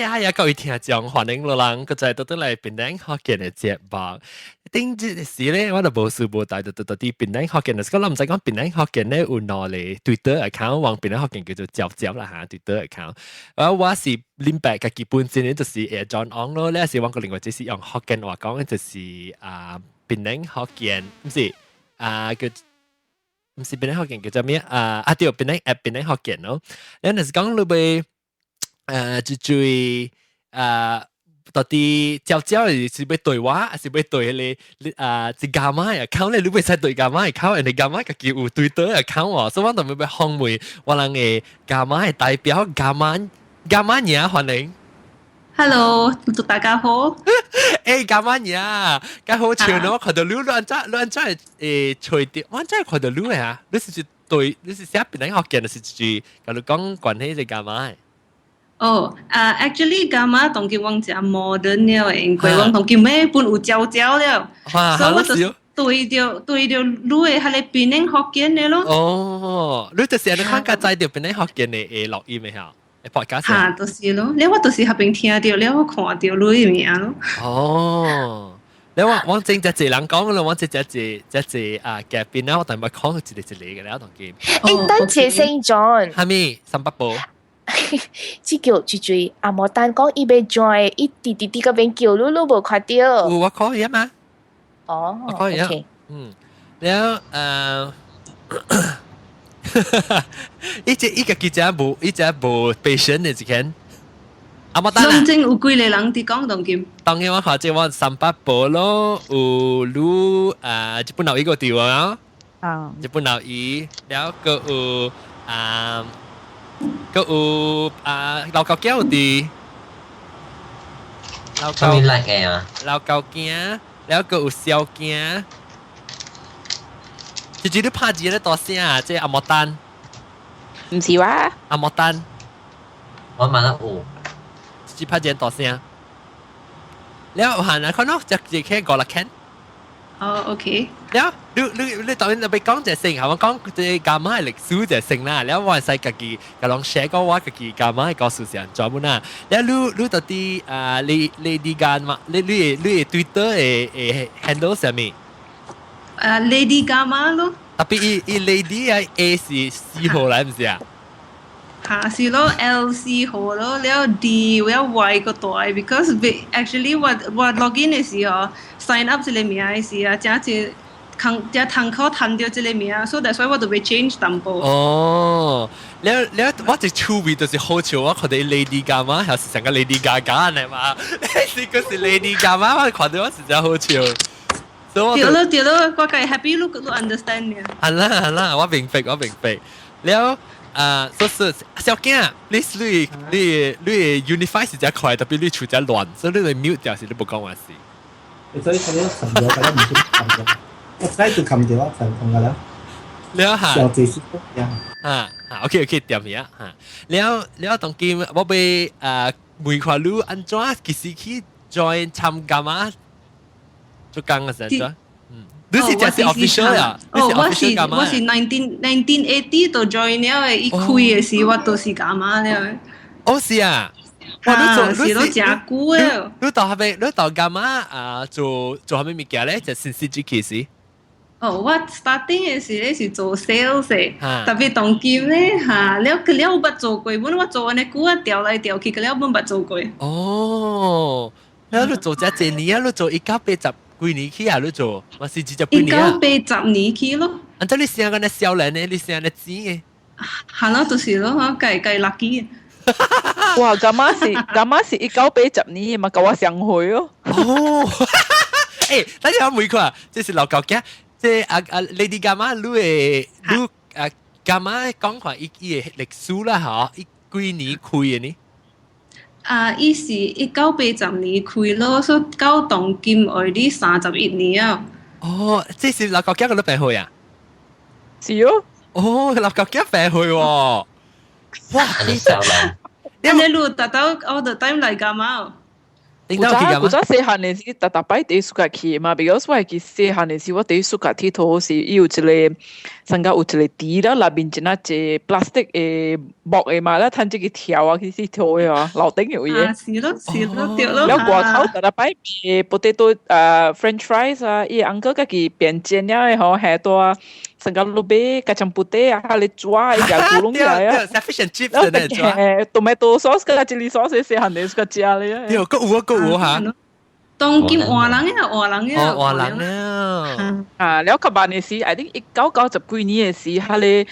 呀，各位聽眾，歡迎落人，個在到到嚟檳城學健嘅節目。頂陣時咧，我就無事無代，到啲檳城學健。嗰陣唔使講檳城學健咧，有攞嚟 Twitter account，往檳城學健叫做嚼嚼啦嚇 Twitter account。我是林白嘅基本先咧，就是John On 咯。呢是往個另外就是用學健話講，就是檳城學健，唔是叫。唔是檳城學健叫做咩對，檳城學健咯。然後是講你被就最到底招是要對話，還是要對你是幹嘛呀？account 咧，你要使對幹嘛？account 人哋幹嘛個叫有對對 account 喎，所以我就要烘焙我人嘅幹嘛嘅代表幹嘛嘢歡迎。Hello，大家好。幹嘛嘢？咁好笑咯！我看到你真係隨啲，我真係看到你啊！你是對，你是寫檳城學健，是住跟你講關係係幹嘛？actually 幹嘛同佢講只 modern 了，因為我同佢咩本有教了，所以我就對着你嘅係你檳城學健嘅咯。哦，你就是你看個在條檳城學健嘅錄音嘅嚇。嚇，就是咯，你我就是合併聽到，了我看到你嘅名咯。哦，你我正只人講咯，我只嘅邊啦，我但係咪講佢一個嘅咧，同佢。等謝聖john。係咪三百步？即叫最阿莫丹講伊要 join， 伊啲嗰邊叫你無看到。我可以啊嘛。哦，我可以啊。แล้ว一個記者冇 patient 嘅時間，阿莫丹啊，正有幾個人啲講同佢。當然我看即我三百步咯，有如日本佬一個地方啊，日本佬伊，แล้วก็有老高腳啲，老高咩嚟嘅啊？老高驚，แล้วก็有小驚。就你拍字咧多聲啊！即係阿莫丹，唔是話阿莫丹，我問啦，只拍字多聲。แล้วหันเขาเนาะจะแค่ก่อนละแค่OK。แล้ว你當然就俾講隻性，係嘛講啲幹嘛歷史隻性啦。แล้ว我係自己個啷寫個話自己幹嘛係告訴人做乜啦。แล้ว你到底你啲幹嘛？你 Twitter 嘅 handle 係咩？Lady Gamma 咯。特別伊 Lady 係 A 是4號嚟唔是啊？嚇是咯 ，L 4號咯，แล้ว D แล้ว Y 個大 ，because actually 我 login 嘅時候 sign up 這個名嘅時候，只堂口彈到這個名，所以that's why 我就被 change 淡薄。哦，แล้ว我只趣味就是好笑，我看到 Lady Gamma 係成個 Lady Gaga 嚟嘛，是個是 Lady Gamma，我看到我是真好笑。對咯，我計 happy 你 understand 嘅。係啦，我明白。แล้ว就是小驚，你 unify 是只快，特別你處只亂，所以你 mute 掉是你冇講話事。所以佢哋撳掉，大家唔知撳掉。我再度撳掉成功㗎啦。แล้ว嚇。小字是呀。OK เตรียม嘢嚇。แล้ว當今我被每塊路安怎幾時去 join 參加嘛？做工嘅時候。你是真係 official 啊？我是1980度 join 了嘅，一開嘅時我都是幹嘛了？哦是啊，是都真久嘅。你到幹嘛做下咩物件咧？就先 CG 時。我 starting 嘅時咧是做 sales 嘅，特別當今咧了我捌做過，本我做安尼久啊調來調去，了本捌做過。哦，แล้ว你做只年啊？你做1980。幾年去啊？你做，我是幾年啊？1980年去咯。按照你成個那少年呢，你成個錢嘅。係咯，就是咯，計 lucky。哇，咁啊是1980年嘛，夠我上去咯。哦，誒，等陣我問佢，即係老高嘅，即係Lady Gamma，你Gamma講話伊嘅歷史啦嚇，伊幾年開嘅呢？伊是1980年開咯，所以到當今為止31年啊。哦，這是老高家嘅都病去啊？是哦。哦，老高家病去喎。哇！你少年。你錄達到我的 time 嚟幹嘛？頂到去㗎嘛？古早細漢嘅時，特擺第一暑假去嘛，because 我係記細漢嘅時，我第一暑假佚佗是有一個，上加有一個池啦，內面一那隻 plastic 嘅木嘅嘛，咧趁這個條啊，去佚佗嘅啊，樓頂有嘢。是咯，對咯。แล้ว過頭特擺嘅 potato French fries 啊，伊 uncle 家己變煎了嘅嗬，係多上加路邊kacang putih 啊，你抓伊個咕窿嚟啊。對 fish and chips 咧抓。tomato sauce 跟 chili sauce 細漢嘅個食嚟啊。對，個哈。當劍換人嘅，換人嘅。換人啊！แล้วกับบ้านเนี่ยสิ I think 1990幾年嘅時，佢哋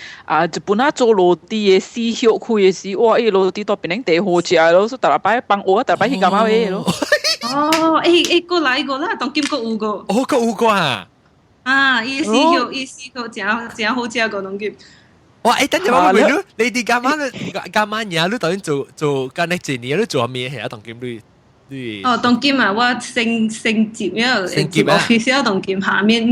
日本啊做羅蒂嘅絲繡區嘅時，哇！依羅蒂都變成地好食咯，所以特別擺幫我，特別去幹嘛嘅咯。哦，過嚟啦，當劍個有個。哦，個有個啊！啊，伊絲繡真好食個當劍。哇！等陣我問你，你哋幹嘛嘢？你當然做間呢幾年，你做咩嘢啊？當劍你。哦，當劍啊，我升級了，接 office 當劍下面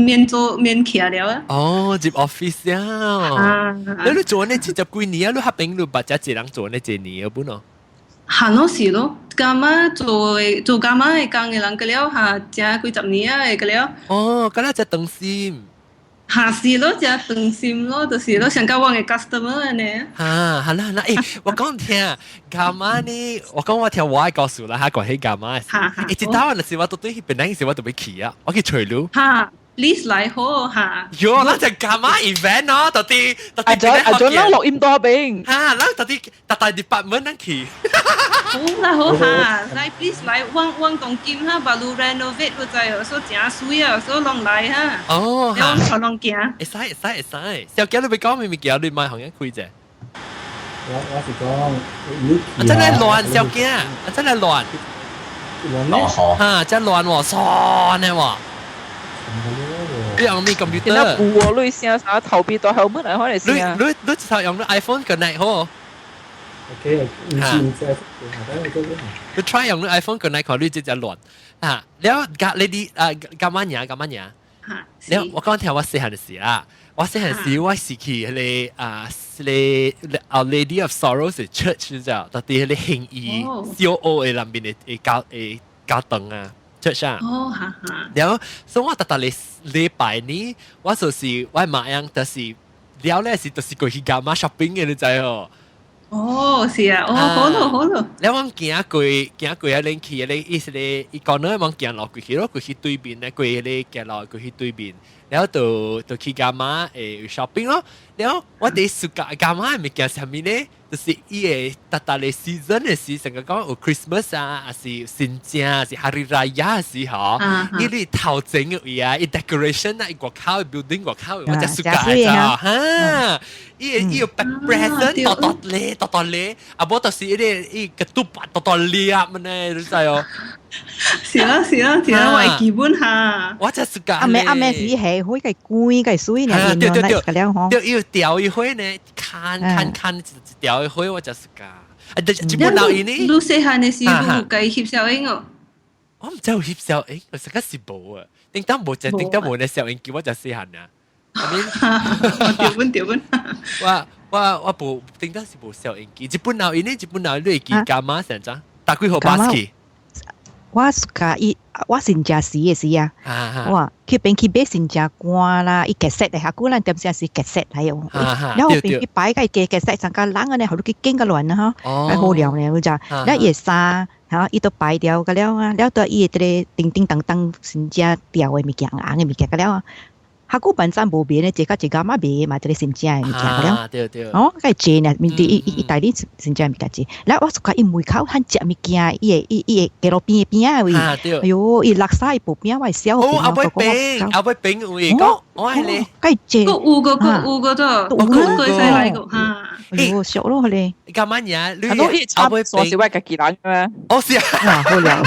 企了啊。哦，接 office 啊。你做呢幾幾年啊？你合併你八隻人做呢幾年啊？本啊。行咯是咯，幹嘛做幹嘛嘅工嘅人個了嚇，正幾十年啊嘅個了。哦，咁咧就等先。嚇是咯，就等心咯，就是咯，上加我嘅 customer 呢。好啦，誒，我講聽，幹嘛呢？我講我聽我嘅故事啦，嚇講起幹嘛？誒，知道嗰時我到對去邊陣時我都未去啊，我去隨路。嚇，list 嚟好嚇。喲，那就幹嘛 event 咯？到底阿俊啦錄音多邊。嚇，那到底大 department นั่น去。好啦好嚇，嚟 please 嚟揾當劍嚇，把路 renovate 嗰陣，所以正水啊，所以落嚟嚇。哦，嚇。你揾行行。會使。小姐你咪講咪叫你買行一開啫。我是講，真係亂小姐，真係亂。落河。嚇，真亂喎，爽嘅喎。你用咩 computer？ 你那部我類聲啥頭皮都後門嚟開嚟先啊！你就用 iPhone 個內好。OK，唔知，你 try 用 iPhone 個內考慮只只亂啊！แล้ว你啲幹嘛嘢？แล้ว我講聽我細漢嘅事啦，我細漢時我是去你Our Lady of Sorrows 嘅 church 就，特別你興義小澳嘅南邊嘅教堂啊 church 啊。哦，哈哈。แล้ว所以我特禮拜呢，我就是我馬樣就是แล้ว咧是就是過去幹嘛 shopping 嘅你知哦。哦，是啊，哦，好咯。แล้ว我行過啊，你去你意思你一個呢，我行落過去咯，過去對面咧，過你行落過去對面，แล้ว就去幹嘛shopping 咯，แล้ว我哋暑假幹嘛係咪行上面咧？就是伊個特嘅 season 嘅時，成個講有 Christmas 啊，還是聖誕，還是 Hari Raya 嘅時候，伊啲頭整嘅嘢啊，伊 decoration 啊，伊外口 building 外口，我就暑假就嚇，伊有 back present 多咧，啊無就是伊個督白多咧咁咧，你知哦？是啦，為基本嚇。我就暑假阿妹是係開個貴個水呢，對，要釣一回呢，看釣一回我就暑假。啊，只本鬧伊呢？你細漢嘅時候計翕小影哦。我唔知有翕小影，我實在是冇啊。頂當冇呢小影叫我就細漢啊。調本。我冇頂當是冇小影機，只本鬧伊呢？只本鬧你會記幹嘛成張？打幾號巴士？我暑假我新加時嘅時啊，哇，佢邊去買新加歌啦，伊劇 set 嚟下，古人點先是劇 set 嚟哦，然後邊去擺個劇 set 上個冷嘅呢，好多佢經個亂啊嚇，係好涼嘅嗰隻，然後夜沙嚇，伊都擺掉個了啊，然後到伊啲叮叮當當新加掉嘅物件硬嘅物件個了啊。下個本身冇變咧，自家買嘛，這個新疆嘅物件個對。哦，個正啊，面對伊大啲新疆物件子，然後我講伊門口很食物件，伊個路邊啊位，哎呦，伊垃圾伊部邊位小邊啊，阿杯餅位講，我係你，個正，個有個都，個細嚟個嚇，哎呦，熟咯佢哋，幹嘛呀？你阿杯餅是我自己人嘅，哦是啊，好了，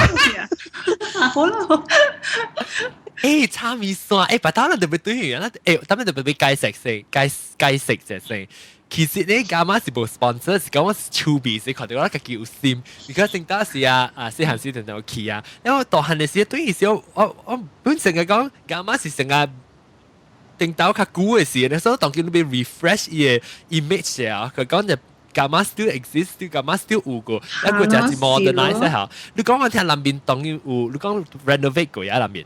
好咯。炒米線，把刀特別對於啦，特別俾解釋先。其實呢，幹嘛是冇 sponsor，是講我是儲備，是佢哋講個叫心。而家正當時啊，細漢時就去啊，因為大漢嘅時對於時我本身嘅講，幹嘛是成日定到較古嘅事，所以當佢哋 refresh 伊嘅 image 啊，佢講就 gamma still exist， gamma still 有個，一個就係 modernize 嚇。你講我聽南邊當然有，你講 renovate 過呀南邊。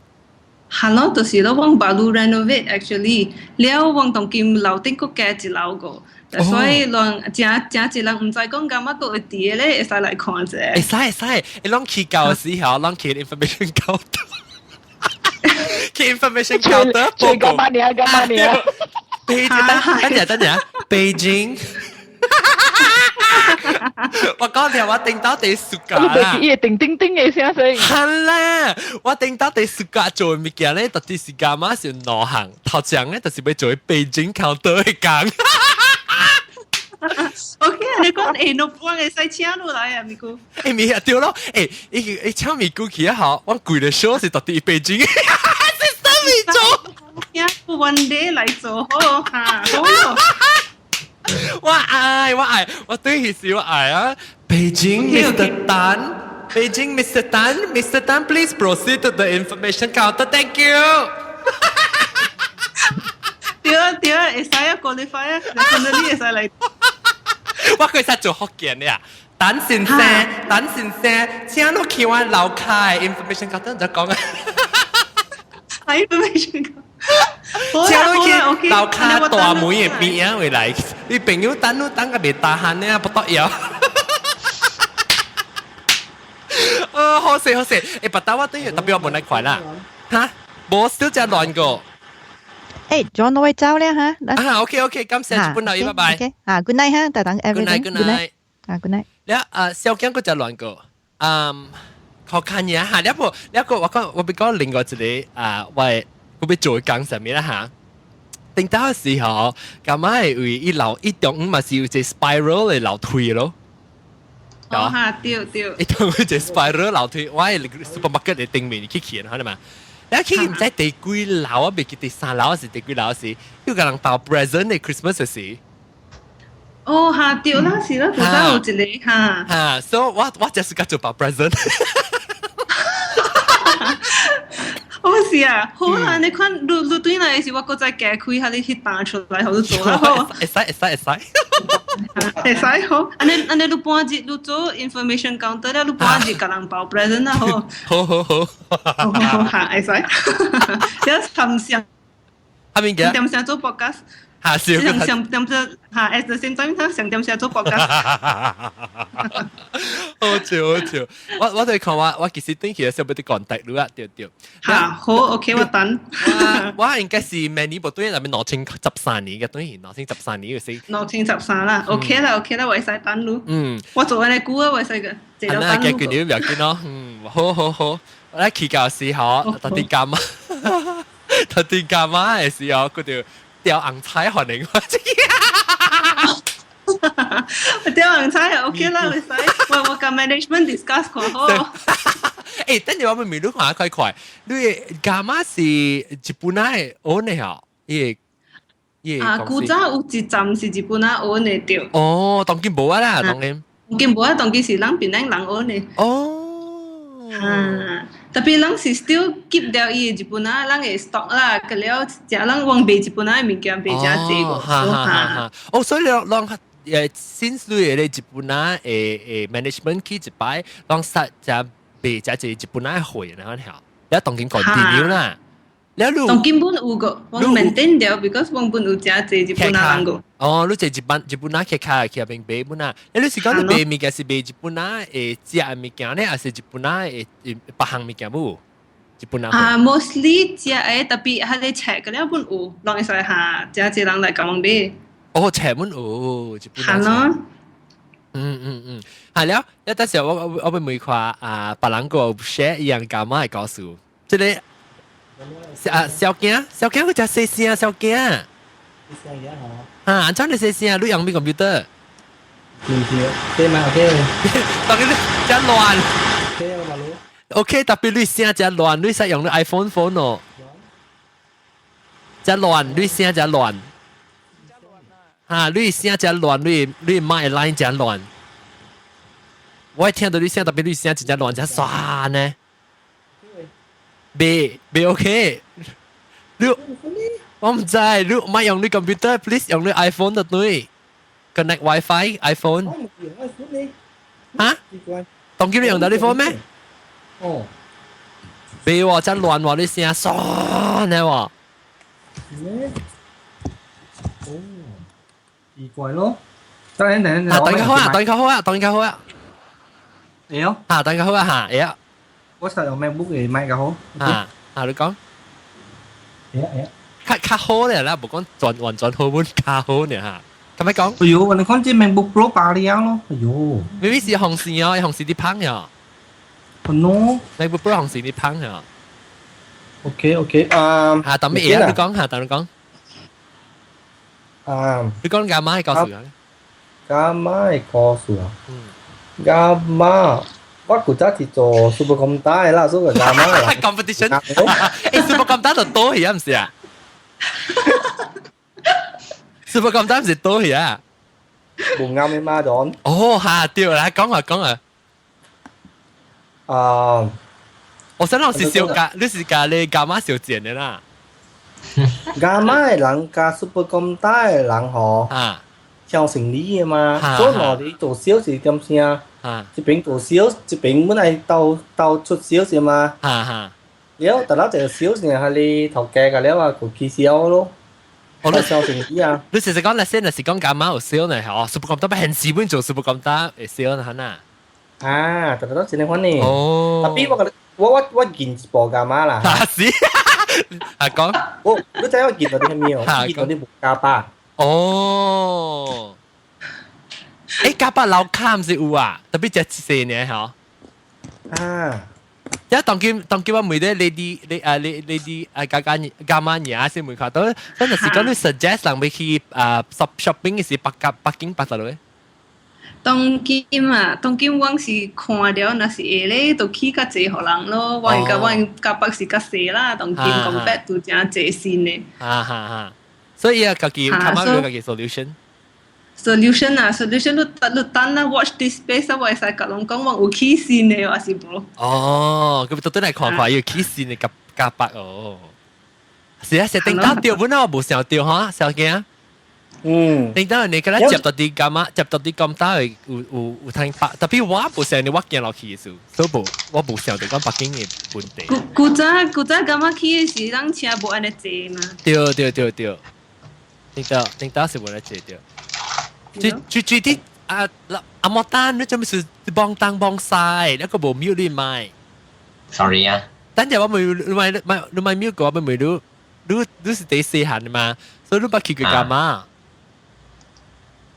係咯，就是咯，往巴魯 renovate actually，了往當今樓頂個加一樓個。所以讓正一人唔知講咁乜個會啲咧，會使嚟看者。會使，你啷去教嘅時候，啷去 information 教到，去 information 教到。最幹嘛呢？幹嘛呢？等陣，北京。我講條我頂到第暑假啦。你叮叮叮嘅聲聲。係啦，我頂到第暑假做嘅物件咧，特啲時間嘛是內行，頭前咧就是要做北京考到嘅講。OK， 你講no point 嘅使請落來啊，咪姑。咪啊對咯，你請咪姑去好，我攰嘅 show 是特啲北京，是什麼做？呀，one day 嚟做好嚇，好。我愛，我對佢是我愛啊！北京 Mr. Tan， 北京 Mr. Tan，Mr. Tan please proceed to the information counter，thank you。對，會使啊，qualify啊，你見到你會使嚟。我佢實做福建嘅啊！等先生，請你去我樓下 information counter 就講啊。information counter。請你去樓下大門嘅邊啊，回來，你朋友等個未打閒呢，不得了。好勢，誒，不打我對特別我問你快啦，嚇，冇少隻亂個。誒，仲有兩位走咧嚇。OK，感謝本留意，拜拜。Good night 嚇，大等 everything。Good night。Good night。แล้ว小姜ก็จะ亂個，ขอ看嘢嚇，แล้ว我俾講另外一個喂。我要做講什麼啦嚇？頂到嘅時候，咁咪為一中午咪是有隻 spiral 嚟樓梯咯。哦嚇，對。一中午隻 spiral 樓梯，我係 supermarket 嚟頂面去見，係嘛？你去唔知第幾樓啊？未記第三樓是第幾樓是？有個人包 present 嘅 Christmas 嘅時。哦嚇，對啦，是啦，做得有一個嚇。嚇，所以我就是個做包 present。好是啊，好啊！你看，你對嚟時，我個再夾開下你去打出來，好做啦，好。會使好，安尼你半日你做 information counter 咧，你半日個人包 present 啦，好。好，嚇，會使。你尋上，阿明嘅，點上做 podcast。下笑嘅，上嚇 at the same time 上點上做 podcast。好笑，我哋講話，我其實短期嘅時候俾啲講題咯，對。嚇，好 OK，我等。我應該是明年部對入面2013年嘅，當然2013年嘅事。2013啦，OK 啦，我使等咯。我做緊你估啊，我使嘅。係啦，嘅佢哋唔要緊咯。好，我咧期教時候，特啲幹嘛嘅時候，佢哋。掉紅菜可能我知，掉紅菜 OK 啦，會使。我跟 management discuss 過好。誒，等陣我咪未錄下快，你幹嘛是日本嘅我呢嚇？古早有一站是日本啊我呢掉。哦，當今冇啊啦，當今。當今是人邊人我呢。哦。特別人是 still keep 掉伊日本啊，人嘅 stock 啦，佢了只人往賣日本啊物件賣真濟個。哦，所以讓since 你嘅日本啊management 去一擺，讓實只賣只日本啊會然後條，你當今 continue 啦。當今本有個，我 maintain 掉 ，because 我本有只日本啊人個。哦，你日本啊客家去邊賣本啊？你是講你賣物件是賣日本啊只物件咧，還是日本啊別項物件冇？日本啊？mostly 只特別係你切嘅咧，本有，讓佢使下只人嚟咁樣賣。哦，切本有，日本啊。係咯。係了，一陣時我俾每塊別人個 share 一樣咁樣嚟告訴，即係。小驚佢就細聲啊，小驚。真係細聲啊！你用咩 computer？對嘛 OK。當然真亂。OK，特別你聲真亂，你使用你 iPhone phone 哦。真亂，你聲真亂。你聲真亂，你麥 line 真亂。我聽到你聲，特別你聲真亂，真爽呢。未 OK， 你我唔知，你唔用你 computer，please 用你 iPhone 就對。connect WiFi iPhone 我冇用 iPhone 呢，嚇，奇怪。當叫你用到呢款咩？哦，俾喎真亂喎，你聲爽你喎。咩？哦，奇怪咯。等啊，等佢好啊，等佢好啊，等佢好啊。係咯，啊，等佢好啊嚇，係啊，我實用 MacBook 嚟買嘅好。你講。係啊。較好咧啦，無講完全好本較好呢嚇。咁咪講，哎呦，我哋看這 MacBook Pro 爆了咯，哎呦，明明是紅線哦，紅線啲胖呀no， ，MacBook Pro 紅線啲胖呀。OK，等咩嘢啊？你講下，等你講。你講幹嘛？你告訴我。幹嘛嘅故事啊？幹嘛？我古早係做 Super Computer 啦，所以幹嘛啦 ？competition， Super Computer 就多嘢唔是啊？Super Computer 唔是多嘢啊？冇啱嘅嘛咗。哦，嚇，對啦，講啊。我想係小價，你是價你幹嘛小錢嘅啦？幹嘛嘅人加 Super Computer 嘅人嗬？跳成理嘅嘛，所以我哋做銷是咁先啊，一邊做銷，一邊本來到出銷是嘛，แล้วแต่ละจะ銷เนี่ย係你頭家嘅แล้ว啊，佢起銷咯，我哋銷成理啊。你實講那先係講幹嘛有銷呢？哦，Super Computer 很基本做 Super Computer 嘅銷呢，嚇啊，แต่ละจะในคนนี้哦，特別我見一部幹嘛啦？是，講，你知我見到啲咩喎？見到啲木架巴。哦，加把老卡唔是有啊，特別只四年嗬。一當叫我每啲你加碼嘢先會看到，真係是講你 suggest 人哋去shopping 嘅時北京巴得咯。當今我是看到那是會咧，就去較濟互人咯。我甲北是較細啦，當今 compare 都真濟新嘅。所以啊，自己看下自己 solution 你等啦 watch this space 啊，我會使甲人講我有起線嘅，還是無？哦，咁到底嚟看要起線嘅夾白哦。是啊，是頂到掉本啊，冇想掉嚇，想驚。頂到你嗰啲接到啲咁啊，接到啲咁大有聽白，特別我冇想你我見落去嘅時候，所以我冇想到講北京嘅本地。古早咁啊去嘅時，人車無安尼坐嘛。對。頂到是冇得坐掉。最啲阿莫丹，你做咩事幫東幫西，一個冇瞄你買。Sorry 啊。等陣我你買瞄個，咪你是第四行嘛，所以你不去佢幹嘛？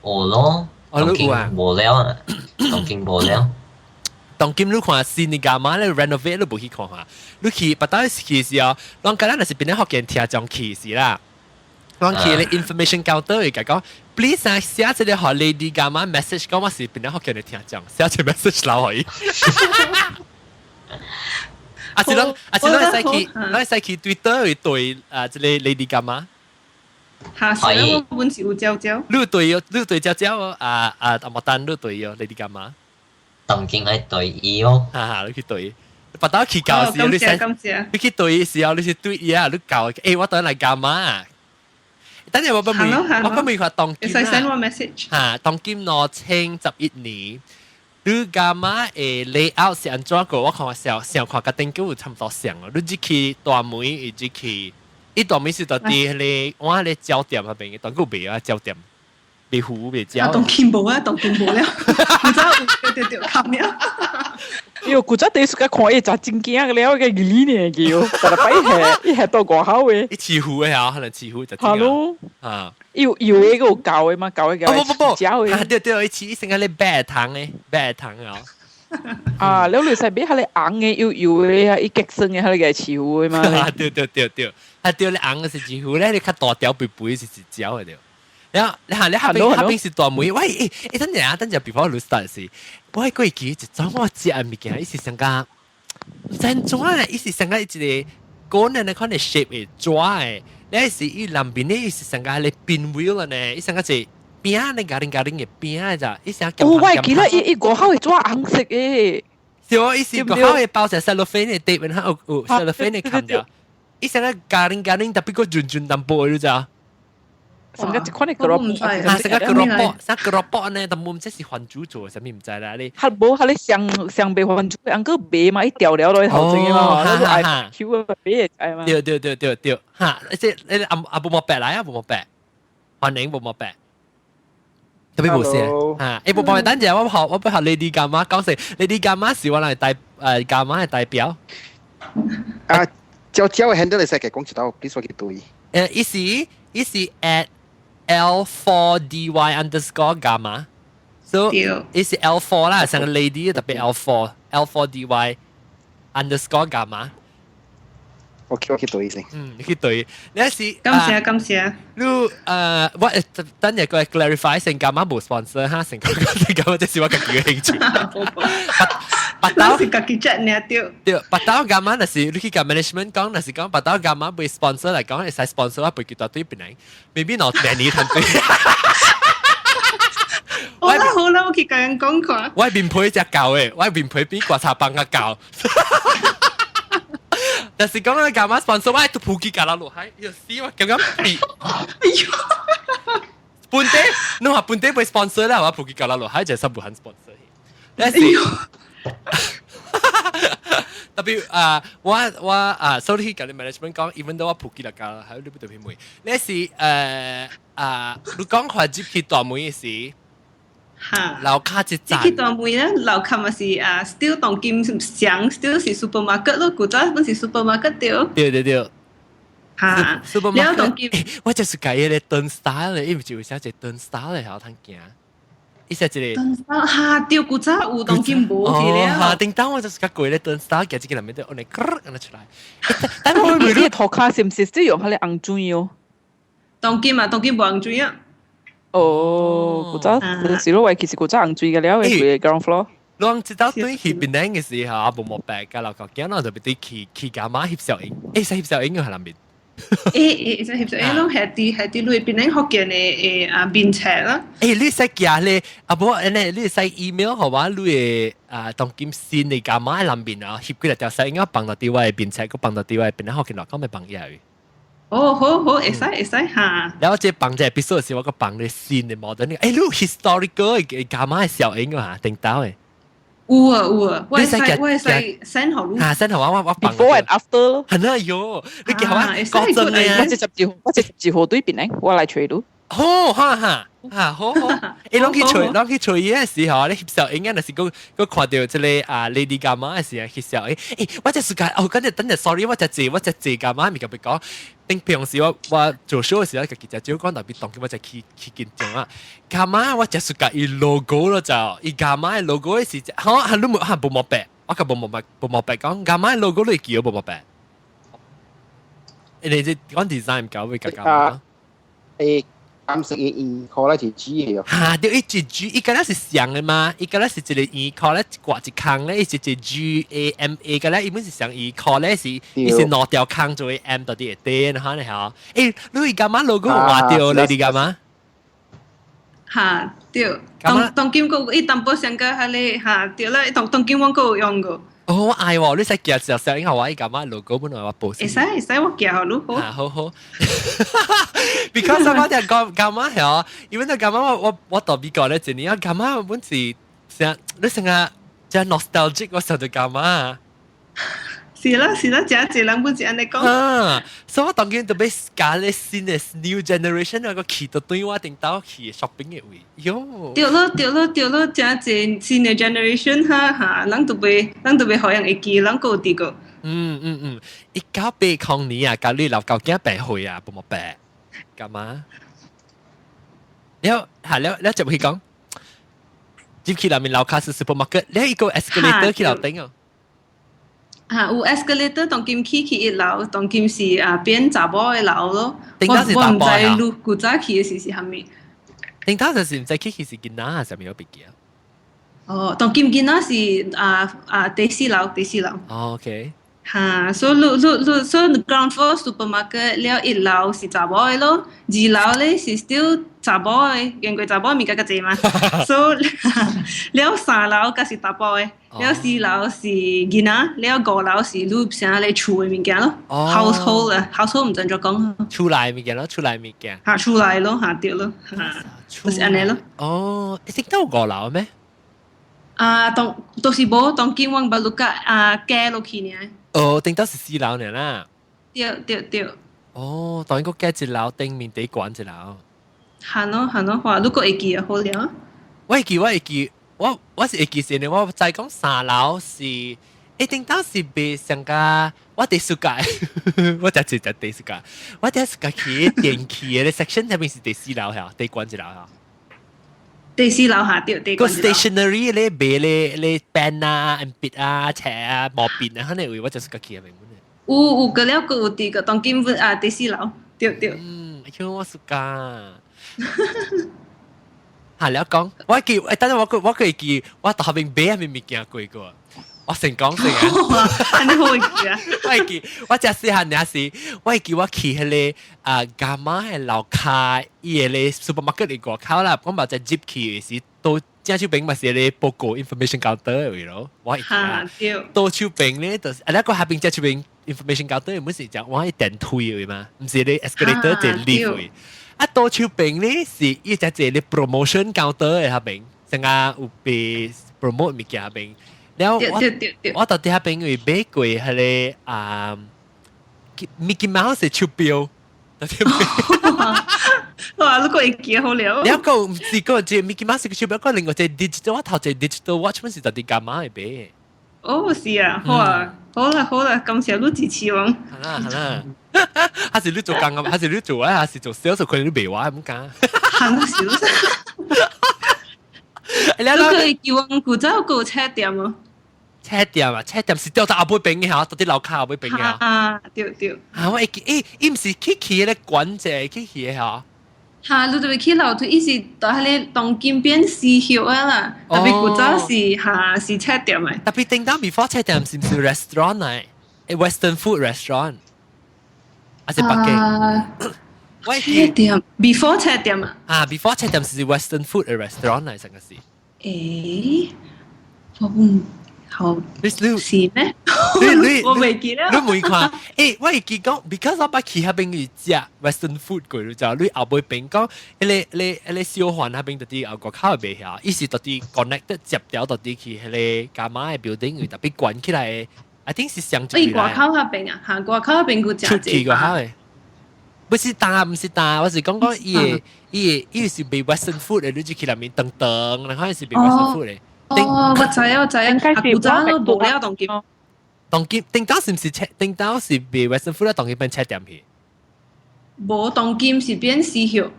哦咯，東京無聊啊，東京無聊。當今你看新嘅幹嘛咧 renovate 都冇去看下，你去不單去時候，人家那是邊啲學人聽講去時啦。我去咧 information counter 嚟講 ，please 啊，寫一個學 lady 幹嘛 message 講我是邊啲學人嚟聽講，寫一個 message 留去。是你使去 Twitter 去對即個 lady 幹嘛？下時咧，我本是有招招。你對招招阿莫丹你對哦 lady 幹嘛？東京係對伊哦。你去對。不打去教時，你去對時候，你是對呀，你教我等嚟幹嘛？等陣我不會話當今當今攞清11年，你幹嘛layout 是安怎個？我看上看個定價差唔多像咯。你只去大門，只去一大門是到啲咧，我咧酒店嗰邊嘅，當個未啊酒店，未湖未酒。當金寶啊，當金寶了，唔知對冚呀。喲，古早第一次看伊真正驚嘅了，個2年叫，但係擺係到外口嘅。一起湖嘅嚇，可能起湖就。Hello。要一個教嘅嘛，教一個。對，一起成個咧白糖啊。啊，แล้ว你ใส่俾佢哋硬嘅，要嘅一極身嘅，佢哋嘅起湖嘅嘛。對，係你硬嘅是起湖咧，你較大條肥肥是蕉嘅對。你下邊是大妹，喂，等陣 before 你 start 時，我係過去一種我食嘅物件，伊是上加真種啊！伊是上加一個個人嘅可能 shape 會抓嘅，你係伊南邊咧，伊是上加你邊位啦呢，伊上加係邊咧garing嘅邊咋，伊上加哦，喂，記得伊個口會抓紅色嘅，係喎，伊是個口會包成cellophane嘅地，然後有cellophane嘅冚掉，伊上加garing，特別個轉淡薄你知。成個一款嘅 keropok，成個 keropok，成 keropok 呢，但唔知是還主做，什麼唔知啦你。冇，你上被還主，安個尾嘛一掉了落去頭前嘛，那個愛 Q 個尾係嘛。對，嚇，即係你阿布莫白來啊，布莫白，歡迎布莫白。特別冇事啊！布莫白等陣我不學 Lady Gamma 講成 Lady Gamma 是我嚟Gamma 係代表。叫 handle 你先嘅講一道 please 我記對。意思 at L4dy underscore gamma， so 意思 L4 啦，成個 lady 特別 L4dy underscore gamma。我記對先。你記對，你係感謝。你我等日個 clarify 成 gamma 冇 sponsor 哈，成 gamma 即係我自己嘅興趣。白刀是自己隻呢對，白刀 gamma 那是你去กับ management 講，那是講白刀 gamma 被 sponsor 嚟講，係使 sponsor 啊，被叫到對邊嚟，未必攞訂你團隊。好啦，我去跟人講過。我係面配隻教嘅，我係面配比刮擦棒嘅教。但是講咧 gamma sponsor， 我係都普及㗎啦，落海，要死我咁樣比。本地，你話本地被 sponsor 啦，我普及㗎啦，落海就係不肯 sponsor。但是。特別我所以跟你 management 講 ，even though 我普及啦，教喺呢邊對片妹，呢是你講話接去大妹嘅事，樓卡一站，接去大妹咧，樓卡咪是still 當金上 still 是 supermarket 咯，古早本是 supermarket 對。嚇，你有當金，我就是改嘅咧turn style 咧，因為就有寫隻 turn style 咧，好睇見。伊隻一個嚇，掉古早有當金冇去了。嚇，頂當我就是個鬼咧turn style，嘅自己裡面都我哋咁樣出來。但係我哋頭卡是唔是still用佢哋紅磚油？當金冇紅磚啊。哦，古早是咯，其實古早紅磚嘅了，係 ground floor。你知道對去邊間嘅時候，冇冇白㗎啦，個驚我就俾啲去幹嘛翕小影，實翕小影嘅喺裡面。就翕小影咯，係啲裏邊咧學嘅嘅面尺啦。你識嘅咧，冇你識 email 係嘛？你當金線你幹嘛喺裡面啊？翕佢嚟條細影，放到啲位面尺，個放到啲位邊咧學嘅落，咁咪放嘢。哦，好，會使嚇。然後即係放隻 episode 時，我個放啲線你冇得呢？你 historical 嘅幹嘛係小影啊？定到嘅。有啊，我係send 好咯。send 好我 before and after。係啊，喲，你叫我講真咧，我10號對邊咧，我嚟除到。好，好。你攞去除嘢嘅時候，你翕小影嗰陣時，佢看到即係Lady Gamma 嘅時候翕小影。我隻時間，跟住等陣 sorry，我隻字 Gamma 咪咁樣講。平時我做 show 嘅時候，佢其實只講特別當佢我隻去見證啊。Gamma 我隻時間以 logo 咯就，以 Gamma 嘅 logo 嘅時，你冇冇冇白，我個冇冇白講 Gamma 嘅 logo 你叫冇冇白。你哋講 design 唔夠會更加。啱食嘅可能係 G 嘅。嚇，對，一隻 G， 一個咧是上嘅嘛，一個咧是一個E，可咧掛一坑咧，是一 GAMA 個咧，一般是上 E，可咧是，伊是攞條坑做 M 到啲嘅電，嚇你嚇。你幹嘛 logo 畫掉你哋幹嘛？嚇，對，當金個一淡薄上個係你嚇，對啦，當金我個用個。我愛喎，你識夾時候上應該話幹嘛 logo 本來話報先。會使我夾好咯。好。Because 我哋講幹嘛係因為你幹嘛我特別講咧，一年幹嘛本是成你成日就 nostalgic 我時就幹嘛。是啦，真係人本是安尼講。所以我當然特別加咧新嘅 new generation 個去到對我定到去 shopping 嘅位。喲。對咯，真係新嘅 generation 嚇，人特別好樣會記，人個啲個。一九八抗年啊，教你留舊幾百歲啊，冇白。幹嘛？你就去講，接去裡面樓下是 supermarket， 你一個 escalator 去樓頂哦。有 escalator 當金去一樓，當金是變查某嘅樓咯。頂頭是查某啊。我唔知路古早去嘅是蝦米。頂頭就是唔知去是囡仔啊，上面有別嘅。哦，當金囡仔是第四樓。OK。嚇，所以ground floor supermarket 了一樓是查某嘅咯，二樓咧是 still 查甫诶，見過查甫物件較濟嘛，所以了三樓才是查甫誒，了四樓是囡仔，了五樓是你啥咧厝誒物件咯，household 啊 ，household 唔準咗講。厝內物件咯，厝內物件。嚇，厝內咯，嚇對咯，就是安尼咯。哦，你識到五樓咩？啊，都是無，當今我捌錄個加落去呢。哦，頂到是四樓呢啦。對。哦，當個加一樓頂面地管一樓。係咯，話如果會記啊，好了。我會記，我是會記先嘅。我再講三樓是，頂到是別上個我哋暑假，我就第暑假，我哋暑假去電器嘅 section 入面是第四樓嚇，第管一樓嚇。第四樓下對，個 stationery 咧，賣咧 pen 啊、筆啊、尺啊、毛筆啊，嗰啲位我就暑假去入面。有個了個有啲個當今第四樓，對。因為我暑假。係你講，我記，等陣我記記，我到後面買係咪未見過個？我成講成啊！你好記啊！我記，我只試下你時，我記我去迄個伽馬嘅樓下，伊個咧 supermarket 嚟過口啦，我咪就接去時到正手邊咪是咧報告 information counter 嚟咯，我記啊！到手邊咧就是，啊，個下邊正手邊 information counter 唔是就我係電梯嚟嘛，唔是咧 escalator 就 lift 嚟。啊，多手邊咧是一隻隻咧 promotion counter 嘅下邊，成個有被 promote 物件下邊。然後我到底下邊會買過係個Mickey Mouse 嘅手錶，哇！如果會記好了。然後個唔是個隻 Mickey Mouse 嘅手錶，個另外隻 digital 我頭隻 digital watch 乜是到底幹嘛嘅買？哦，是啊，好啦，感謝你支持我。係啦。還是你做工啊？還是你做啊？還是做 sales 可能你賣話咁講？行少。你可以叫我古早個車店啊？車店是掉到阿妹邊嘅嚇，到啲樓下阿妹邊嘅嚇。啊，對。啊，我會記，伊唔是去咧管者去嘅嚇。嚇，你就會去樓梯，伊是到迄個當金邊私校啊啦，特別古早是車店嘅。特別頂到 before 車店是唔是 restaurant 嚟？Western food restaurant。還是北京？車店 before 車店啊？啊 ，before 車店是 Western food 嘅 restaurant 嚟，成個是。我唔好，你是咩？我未記啦。你未看？我會記講 ，because 我捌去嗰邊去食 Western food 過，你就你後尾邊講，你小環嗰邊到啲後國口嘅邊下，伊是到啲 connect 接掉到啲去嗰個加碼嘅 building，特別關起來。I think 是上住嚟。外口嗰邊啊，嚇外口嗰邊個正出奇個口誒，唔是大，我是講伊是被 Western food 嘅，你就去入面等，然後是被 Western food 嘅。哦，我知啊，古早都冇了當劍。頂到是唔是頂到是被 Western food 咧？當劍變車店去。冇當劍是變私校。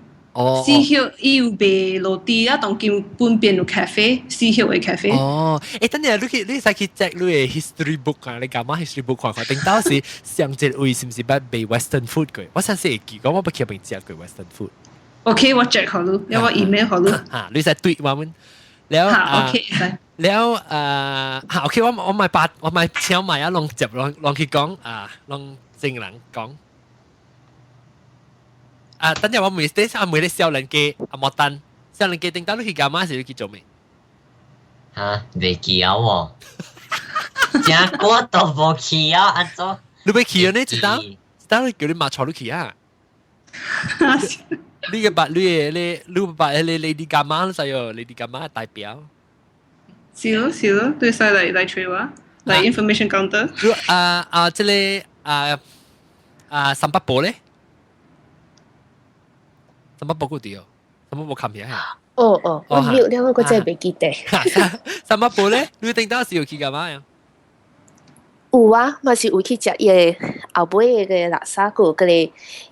私校伊有賣落地啊，當劍半邊有咖啡，私校嘅咖啡。哦，等陣你使去 check 你嘅 history book 啊，你幹嘛 history book 看？頂到是上一位是唔是被 Western food 嘅？我上次會記講，我不記得食過 Western food。OK，我 check 好了，有我 email 好了。嚇，你使對我們。แล้วแล้วโอเคว่าไม่ปัดว่าไม่เชี่ยวใหม่อะลองจับลองคิดก้องลองจริงหลังก้อง等陣我每啲每啲少年機莫單少年機頂到你去幹嘛時你去做咩？嚇，未記啊喎，正過都冇去啊，阿祖。你未去啊？你知道你叫你馬坐你去啊？你嘅白你白你 Lady Gaga 使哦 Lady Gaga 代表。是咯，對晒嚟吹話，嚟 information counter。即係三百步咧，三百步嗰啲哦，三百步冚嘢係。哦，我要兩個真係未記得。三百步咧，你頂到時要去幹嘛呀？有啊，咪是有去食嘢後尾嘅垃圾個嗰啲，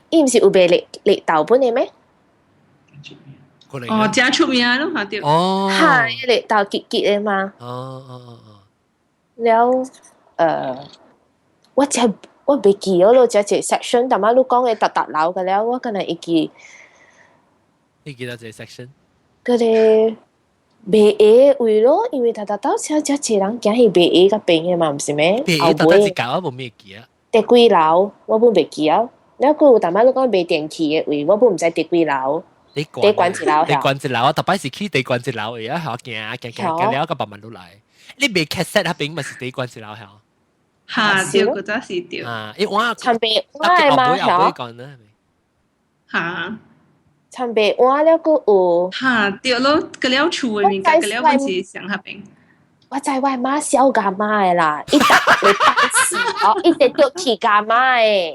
伊唔是有賣嚟豆本嘅咩？哦，真出名咯，嚇對。哦，係嚟豆結嘅嘛。哦。แล้ว我未記咗咯，只 section，但係你講嘅特樓嘅แล้ว我可能會記。你記得這 section？嗰啲賣嘢位咯，因為特少只人行去賣嘢嗰邊嘅嘛，唔是咩？賣嘢特是搞我冇咩記啊。第幾樓我本未記啊，แล้วก็但係你講賣電器嘅位，我本唔知第幾樓。地關一樓，我特別是去地關一樓，而家好行了個慢慢落嚟。你未 cassette 嗰邊咪是地關一樓係？嚇，對，嗰陣時對。我陳備我係嘛係？嚇，陳備我了個有。嚇，對咯，個了厝嘅面，個了嗰時上嗰邊。我在外媽小幹嘛嘅啦，一打你辦事哦，一直都去幹嘛嘅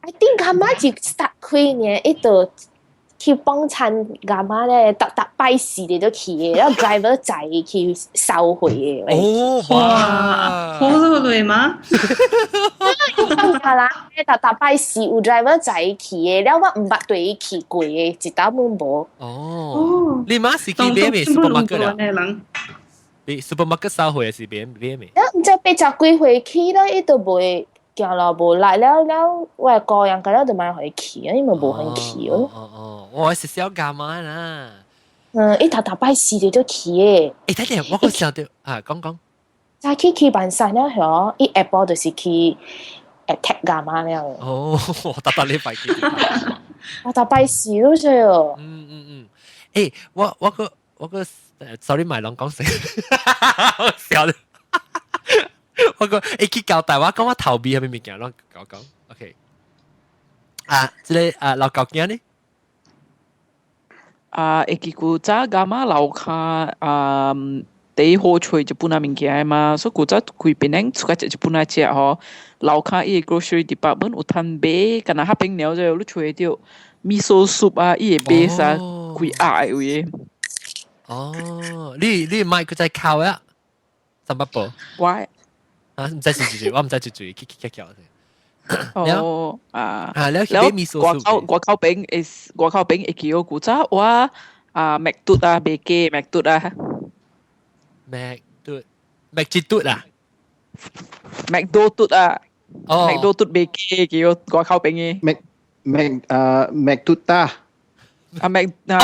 ，I think 幹嘛就 start 開呢，一度去幫襯幹嘛咧，特拜四你都去嘅，然後 driver 仔去收回嘅。哦，哇，好多類嗎？係啦，特拜四有 driver 仔去嘅，然後我唔捌對伊去過嘅，一刀冇無。哦，你媽是去邊咩 supermarket 啦？你 supermarket 收回係邊咩？唔知80幾歲去啦，伊都袂。叫了無來了，我個人覺得就蠻會去啊，因為無肯去哦，我係小幹嘛啦？一頭拜四就去嘅。睇嚟我個時候就講。再去萬山了嗬，一下晡就是去踢幹嘛了。哦，我搭你快啲。我頭拜四咯，所以。我個 sorry 埋兩講成，好笑。我個去教大話講我逃避係咪物件咯？講 ，OK。即係老舊件呢？會記古早㗎嘛樓下第好吹就本啊物件嘛，所以古早佢邊樣出個就本啊隻嗬。樓下伊 grocery department 有攤賣，咁啊邊了就你吹到miso soup 啊，伊個賣啥佢愛位。哦，你買佢在靠啊？什麼部？喂。唔使住，我唔使住，叫先。哦，แล้ว我靠餅會叫古早話麥嘟啊，貝記麥嘟啊，麥吉嘟啊，麥多嘟啊，麥多嘟貝記叫我靠餅嘅，麥嘟達，麥嘟達，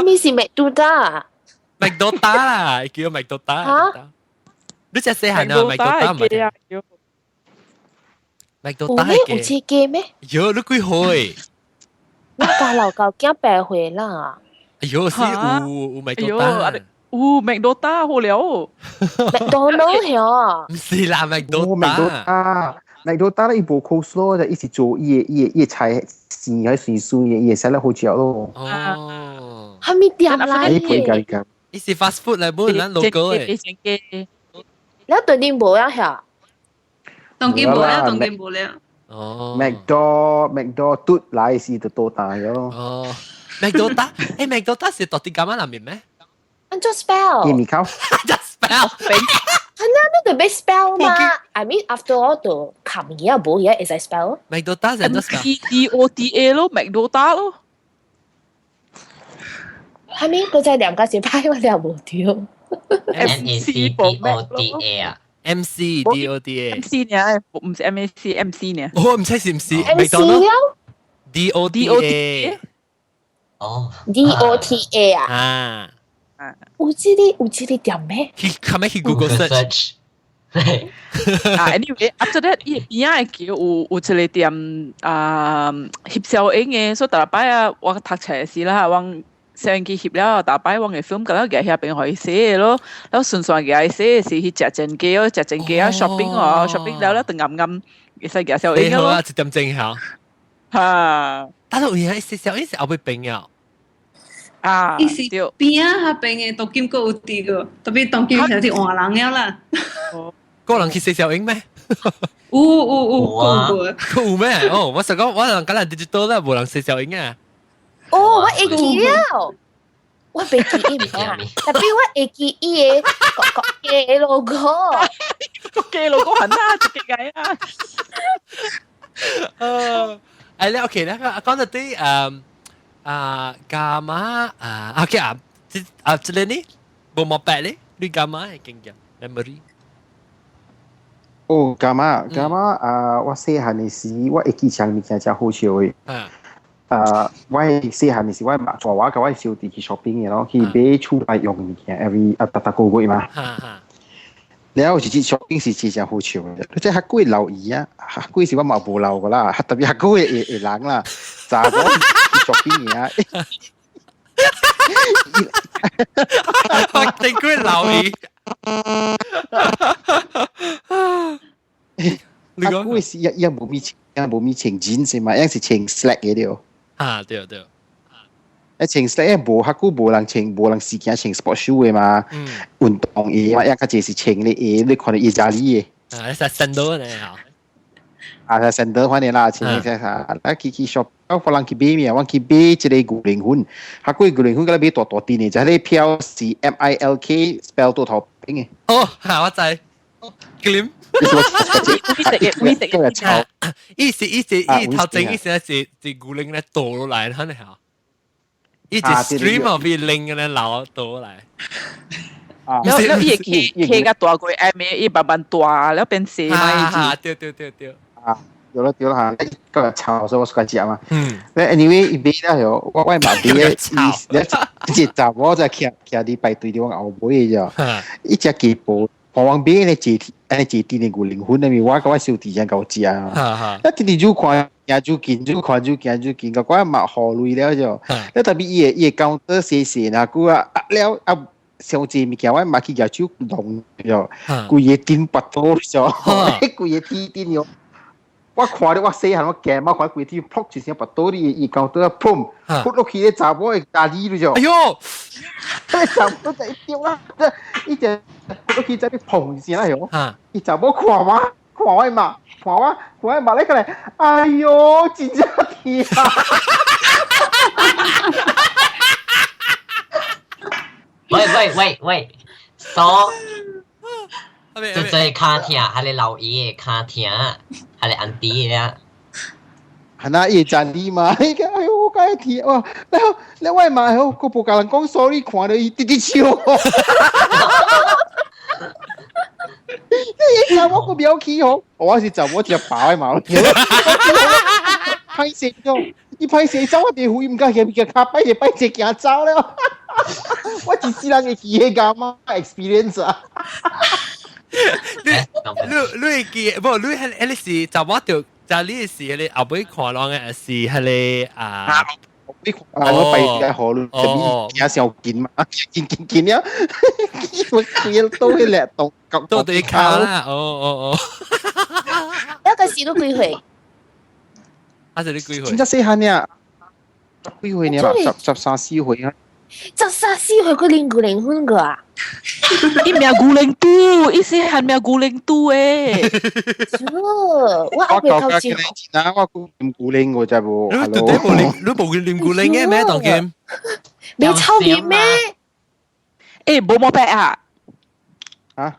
咪是麥都達，麥多達啦，叫麥多達。你只細漢啊，麥多達唔係？麥多達嘅。有隻嘅咩？有你幾歲？我家老舊驚8歲啦。哎呦，是有麥多達。麥多達好了。麥當勞係。唔是啦，麥多達。麥多達咧，伊無 coleslaw 就一直做伊菜絲喺水素嘢食咧好食咯。哦，係咪點嚟嘅？伊是 fast food 嚟，本人 logo 嘅。你對你冇啊？係。當然冇啦。哦。麥多嘟來是就多大咗咯。哦，麥多達是到底咁樣入面咩？按做 spell。伊咪靠。just spell。係啊，你對俾 spell 嘛 ？I mean after all 度琴嘢冇嘢係 spell。麥多達係 MCDOTA 咯，麥多達咯。係咪？嗰隻兩個字派我哋冇掉。MCDOTA 啊。MCDOTA。MC 呢？唔是 MAC，MC 呢？哦，唔係 MC。麥當勞。DOTA。哦。DOTA 啊。有這個點咩？係咪去 Google search？ anyway after that 伊會叫有一個點翕小影嘅，所以大擺啊，我讀冊時啦，我相機翕了，大擺我嘅 film 咁樣嘅下邊可以寫咯，然後順順嘅寫是去食正機咯，食正機啊 shopping 哦 shopping 了咧，就暗暗會使嘅小影咯。好啊，一點正好。嚇！但係原來食小影是後尾變嘅。伊是邊啊下邊嘅當金個有啲個，特別當金有啲換人了啦。個人去食小影咩？有咩？哦，我實講我人講人 digital 啦，冇人食小影啊。哦，我會記了，我袂記伊唔啊，特別我會記伊嘅個 logo，個 logo 很大隻嘅啊。誒咧 OK 咧，講到啲幹嘛OK 即係呢冇冇白咧，你幹嘛係勁嘅 memory。哦，幹嘛？我細漢嘅時，我會記上物件真好笑嘅。我細漢嘅時，我做我小弟去 shopping 嘅咯，去買厝內用物件，every 個月嘛。แล้วจริงๆ shopping 是真正好笑嘅，即係客貴留意啊，客貴是我冇冇留噶啦，特別客貴嘅人啦，就係講 shopping 嘢啊。我定佢留意。你講佢是一冇咪穿 jeans 嘛，一是穿 slack 嘅了。啊，對對。一穿 slack 冇客貴冇人穿，冇人時間穿 sport shoe 嘅嘛，運動嘢嘛，一個就是穿你嘢，你看到意大利嘅。啊，係sandal呢嚇。啊，sandal 反正啦，穿嘅啥，啊去 shop， 我人去買咩？我去買一個牛靈魂，客貴牛靈魂嗰啲買大啲嘅，就係你票是 MILK spell 到頭邊嘅。哦，嚇我知。Glim。意思頭前意思係牛靈咧倒落嚟，係咪嚇？一直 stream of 啲靈嘅咧流倒落嚟。แล้วเคก็ตัวกูแอมอีบันตัวแล้วเป็นสีมาอีก對啊，有啦嚇，今日炒所以我suka食嘛。anyway 一買了後，我買啲一隻雜我就徛啲排隊啲我後尾嘅啫。一隻雞煲，我買咧坐啲嘅牛靈魂，咪我小弟先夠食啊。一天天就看，就見，個我買好累了就。一特別伊講得細嗱，佢啊了啊。上次物件我買去隻手弄咗，佢嘢墊不到咗，佢嘢天咗。我看到我細漢我驚，我看佢天撲住先不到啲嘢，講到砰，撲落去咧查某嘅大力咗。哎呦！查某就一掉啦，一隻撲落去在啲砰先啦樣。伊查某看我嘛，咧個嚟，哎呦，真正天啊！喂，so 最卡聽，係你留意嘅卡聽，係你安迪嘅。係那嘢真啲嘛？哎呦，我梗係聽哇！แล้ว我嘛好，個部教人講 sorry， 看到伊啲笑。你查某個表氣好，我是查某隻包嘅嘛。拍攝咗，伊拍攝走我哋會唔該嘅卡擺隻行走了。我一世人嘅記憶㗎嘛 experience 啊！你記不？你係是就我條就呢是你後尾看落嘅是係你啊？你看我閉嘅河路就邊有時候見嘛，見啊！我見到佢叻到對卡啦！哦。一個時都幾歲？啊！就你幾歲？真係細漢呀！幾歲呢？13、14歲啊！13、14歲佢練牛靈魂㗎啊！伊名牛靈都，伊細漢名牛靈都誒。我後邊靠近。我估牛靈我就冇。你冇練牛靈嘅咩？當劍？你抽面咩？誒，冇白啊！啊？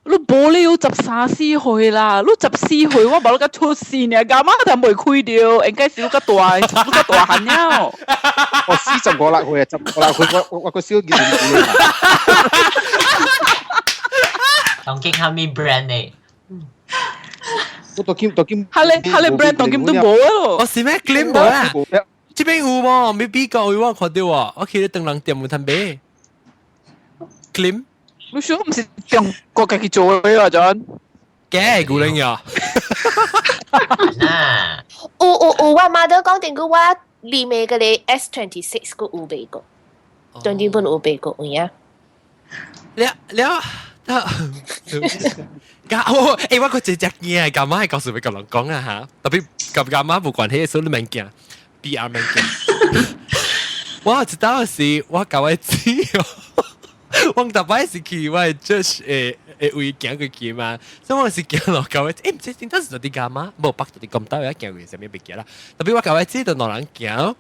你冇你要13、14歲啦，你14歲我冇你個出線啊，咁啊就未開掉，應該是你個大漢呀。我45歲啊，15歲，我個小件事。當劍係咪 brand 呢？我當劍，係你 brand 當劍都冇咯。我是咩 claim 冇啊？這邊有喎，未比較我看到啊，我去你等人店冇睇咩 claim。你想唔是中國家去做嘅啊，John？嘅牛靈呀。我媽都講定個話，裡面嘅你 S26 個有買過，當然本有買過有呀。了，我個姐姐驚，幹嘛係告訴你咁人講啊嚇？特別咁幹嘛冇關係，所以你咪驚 ，BR 咪驚。我知道是我教我知。我特別是去我 judge 會行過去嘛，所以我是行落教會，唔知點解是到啲幹嘛，冇北到啲咁多嘢行過上面別行啦。特別我教會知道兩人行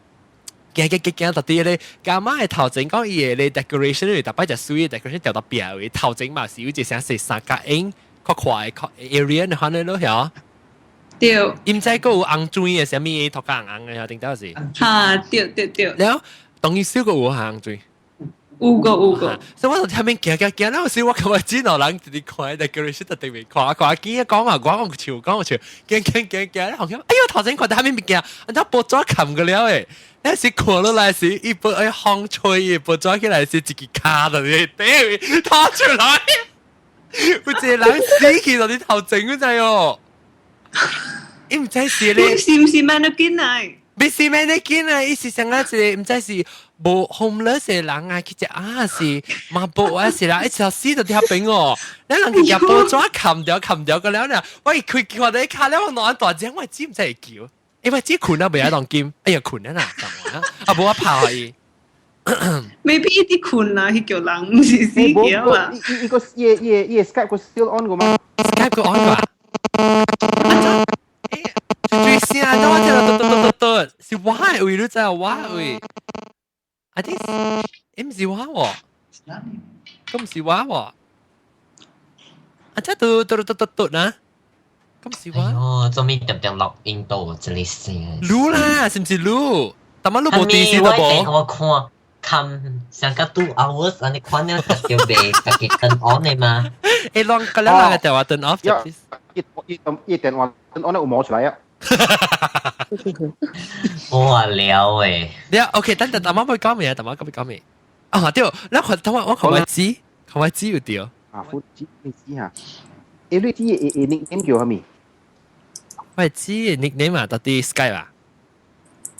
到啲咧，幹嘛係頭前講嘢咧 decoration 咧，特別就水 decoration 掉到邊位，頭前嘛是有隻像是三角形，塊 area 你看你咯係。對。唔知個有紅水嘅，什麼頭殼紅嘅，定到是。嚇，對。แล้ว當然少個有紅水。有個，所以我就後面行，然後時我咁話知道人哋看 decoration 特別未看，見講話講我笑，行，好像哎呦頭先看到後面唔見，然後報紙冚個了誒，那時看落來是一本風吹嘅報紙起來是自己卡的，對，掏出來，有一個人死去到你頭前嗰陣哦，伊唔知是咧，是唔是 mannequin 啊？唔是 mannequin 啊，伊是上個一個唔知是無 homeless 嘅人啊，佢只啊是馬步啊是啦，一條死到條邊哦，你人佢入波咗冚掉個了呢，喂佢叫我哋卡咧，我攞一大隻，我知唔知係叫？因為只困啊，未有當劍，哎呀困啊嗱，啊冇一拍可以。Maybe 一啲困啦，佢叫人唔是死叫啊。一個Skype 個 still on 個咩 ？Skype 個 on 個。最先啊，我聽到是我位，你知啊？我位。I think 唔是我喎，咁唔是我喎。啊，即係嘟นะ，咁是我。哦，做咩點點錄音到這裡先？錄啦，是唔是錄？但係錄冇電視喎。我看。看上個2 hours 安尼看了特別未，特別turn on 嘅嘛。誒，啷個兩個電話 turn off 啫？一電話 turn on 有冇出嚟啊？哇了誒！你啊 ，OK，等媽咪講咩啊？媽講咩？啊，對，嗱，我講埋知要掉。啊，我知你知嚇。你知nickname叫係咪？我知 nickname 啊，到底 Skype 啊？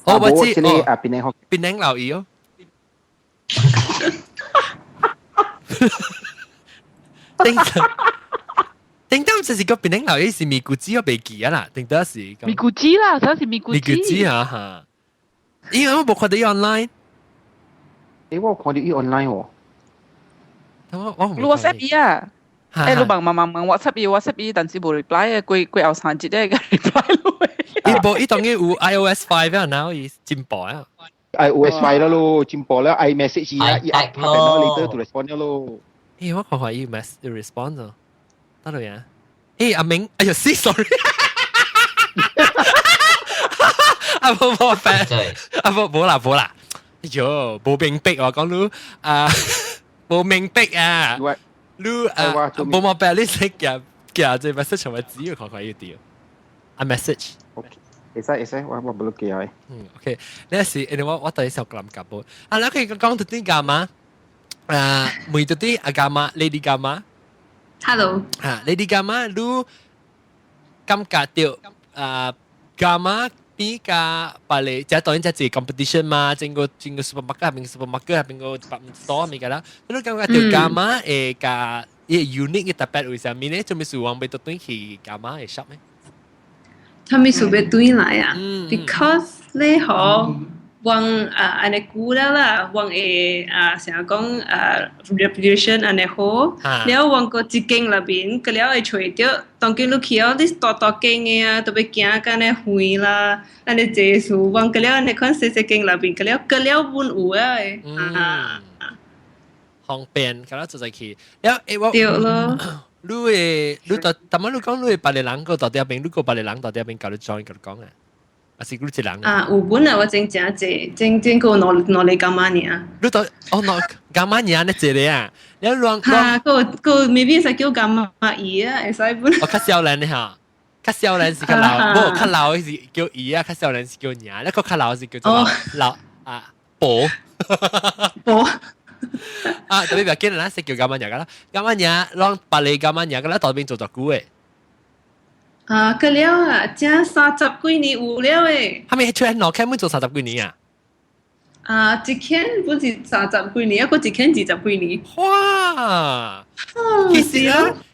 我知你啊，檳榔老姨哦。頂當就是個檳榔老姨是咪咕子我未記啊啦，頂得是咪咕子啦，嗰是咪咕子。咪咕子啊嚇！咦，我冇看到伊 online。我看到伊 online 喎。你 WhatsApp 伊啊？誒，你問 WhatsApp 伊，但是冇 reply 啊，過後三節咧個 reply 咯。伊當然有 iOS 5啊，然後伊進步啊。iOS 5啦咯，進步啦 iMessage 啊，i later to respond 咯。誒，我看下伊 respond 咗，得啦呀。誒，阿明，哎呀，sorry，啊冇病，啊冇啦，哎呦，冇明白我講你啊，冇明白啊，你啊冇病，你識嘅這 message 同埋只要看要掉，啊 message。會使，我冇記啊。OK，呢時我第一首咁夾波。啊，你可以講到啲㗎嘛？每到啲阿㗎嘛 ，Lady 㗎嘛 ？Hello。啊 ，Lady 㗎嘛，你感覺到㗎嘛？比較把你即係當然即係 competition 嘛，整個 supermarket 入邊個 department store 咪㗎啦。你感覺到㗎嘛？個unique 嘅特別為什麼呢？做咩事往俾到對去㗎嘛嘅 shop 咩？他們數別對來啊 ，because 你好，往安尼估了啦，往成日講reputation 安尼好，了往個一間那邊，個了會吹掉，當見你去到啲大間嘅啊，特別驚個呢灰啦，安尼這數往個了安尼看細間那邊，個了本有啊，方便，個了就在去，了對咯。你到，但係你講你白人個到底邊，你個白人到底邊教你 join 教你講啊？還是你一人啊？有本啊，我真濟，真個攞嚟幹嘛呢？你到攞幹嘛呢？你這裡啊？你亂嚇個未必係叫幹嘛姨啊？會使本。我較少年嚇，較少年是較老，冇較老是叫姨啊，較少年是叫娘，一個較老是叫做老啊婆。啊，特別別見人啦，識叫咁樣噶啦，咁樣嘢，讓白你咁樣嘢噶啦，代邊做作古誒。啊，個了啊，真30幾年有了誒。係咪出嚟攞 cam 做30幾年啊？啊，一天本是30幾年，一個一天20幾年。哇！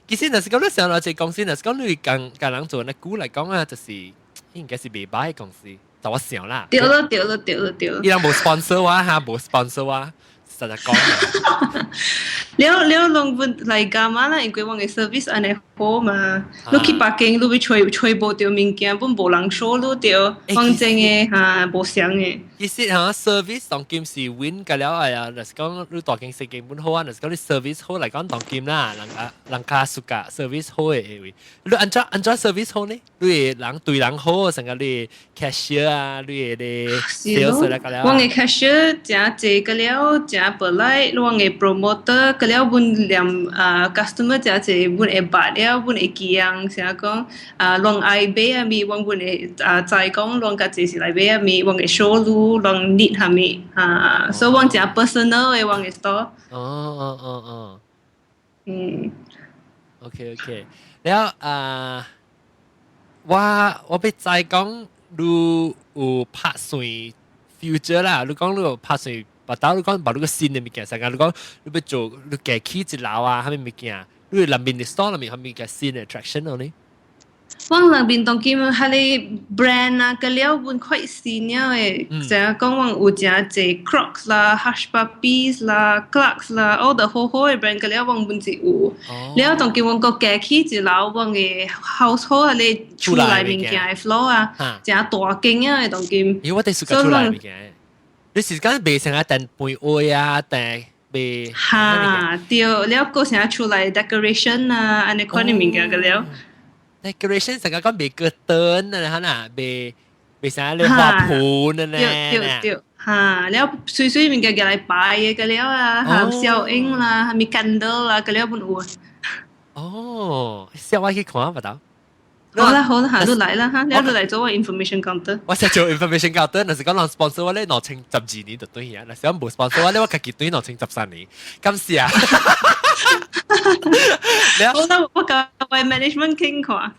其實那是講你上來這公司，那是講你跟人做那股嚟講啊，就是應該是未歹嘅公司，就我想啦。對了。依家冇 sponsor 啊嚇，冇 sponsor 啊。實在講了弄本嚟幹嘛啦？因為我嘅 service 安尼好嘛，你去北京你要吹無到物件，本無人收你到，反正嘅嚇無相嘅。其實嚇 service 當劍是 win 㗎了係啊，就是講你當劍食基本好啊，就是講你 service 好嚟講當劍啦，人家屬㗎 service 好嘅，你安怎 service 好呢？你人對人好，成個你 cashier 啊，你嘅 sales 嚟㗎了。我嘅 cashier 真濟㗎了，真本來我嘅 promoter 㗎了，本連customer 真濟本會白了，本會記樣，成日講亂愛買啊咪，我本會再講亂個濟是來買啊咪，我嘅 show 路亂 need 下咪所以我真 personal 嘅我嘅 store。OK OK， แล้ว我被再讲，你有拍算 future 啦，你讲你有拍算，把到你讲把你个新的物件，成日你讲你要做，你架起一楼啊，虾米物件，你内面的 store 内面虾米个新的 attraction 咯呢？我那边当今哈哩 brand 啊，个了本quite senior 诶，就讲我有真济 Crocs 啦、Hush Puppies 啦、Clarks 啦，all the 好好诶 brand 个了我本是有。了当今我个架起一楼我嘅 household 哈哩厝内面件诶 floor 啊，真大间啊当今。我哋是个厝内面件，你是讲卖成啊等杯位啊，等卖。哈，对，了个成厝内 decoration 啊，安尼款诶物件个了。decoration 成日講賣個燈啊，嚇嗱，賣啥咧花盆啊咧，對，嚇，了水物件嚟擺嘅個了啊，嚇小櫻啦，嚇咪 candle 啦，個了本有。哦，小我去看唔到。好啦，嚇都嚟啦嚇，你都嚟做個 information counter。我想做 information counter，嗱是講人 sponsor 我咧2012年就對啊，嗱是講冇 sponsor 我咧，我自己對2013年，咁是啊。好啦，我教為 management 傾看。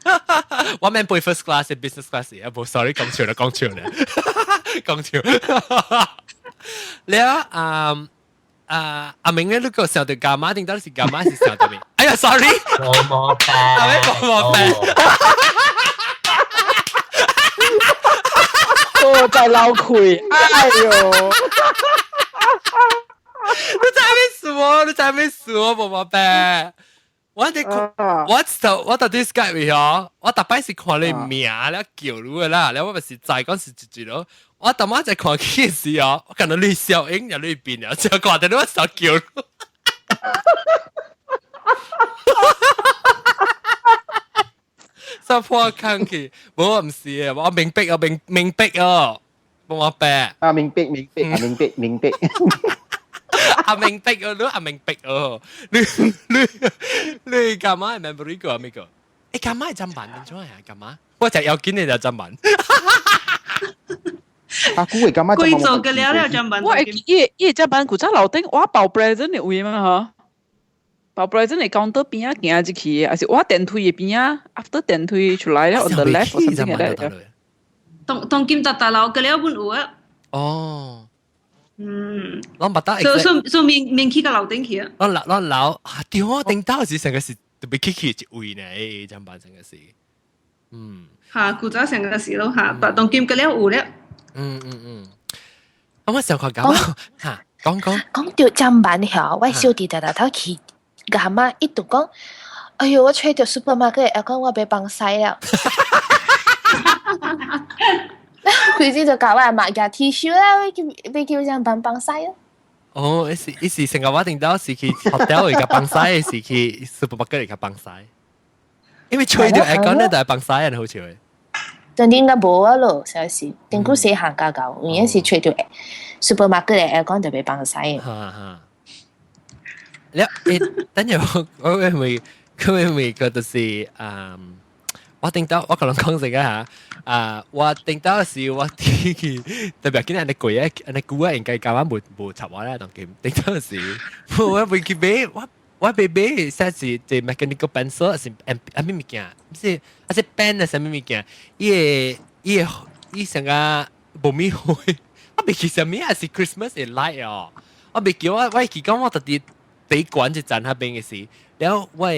我免背 first class 嘅 business class 啊，冇 sorry 講笑啦，講笑。了阿明咧，呢個上到幹嘛？定到是幹嘛？是上到面？哎呀 ，sorry， 冇病，阿咩冇病？我在撈佢，哎呦！你在咩說？冇病。我到底 Skype 未嗬？我特別是看你名了叫你嘅啦，แล้ว我咪是在講是一咯。我特晚在看嘅時候，我看到你小英又你變了，就覺得你我手叫。所以破坑去，冇唔是啊，我明白哦，冇病。明白。阿明白哦，你阿明白哦，你幹嘛？memory 個咩個？誒幹嘛係真版定咗係幹嘛？我就有見你就真版。阿姑係幹嘛？貴做嘅了真版。我伊真版古早老頂我包 present 嘅位嘛嚇，包 present 嘅 counter 邊啊行入去，還是我電梯嘅邊啊 ，after 電梯出來了 on the left or something like that。當今大樓嘅了本有啊。哦。我唔得，所以面去個樓頂去啊！我樓對我頂到是成個是特別企一位呢，真辦成個事。嚇，古早成個事咯嚇，但當今個了有了。我想看咁嚇，講到真版嚇，我小弟大頭去幹嘛？一度講，哎呦，我吹到 supermarket， 講我被綁曬了。佢先就教我買件 T 恤啦，被叫人綁曬啊！哦，一時成個我定到是去 hotel 嚟嘅綁曬，是去 supermarket 嚟嘅綁曬。因為吹到講咧就係綁曬人好似會。當然應該冇啊咯，有時定估死行價夠，有時吹到 supermarket 嚟講就被綁曬。等陣我會唔會覺得是我定到我可能講成下。我定到是我特別見人哋貴啊，人哋估啊應該教我冇插話啦，當佢定到是我會去買，我被買，即係即 mechanical pencil，係咩物件？係 pen 啊，係咩物件？伊成個冇咩開，我未記什麼係 Christmas and light 哦，我未記我記講我特啲第關一陣下邊嘅事，然後我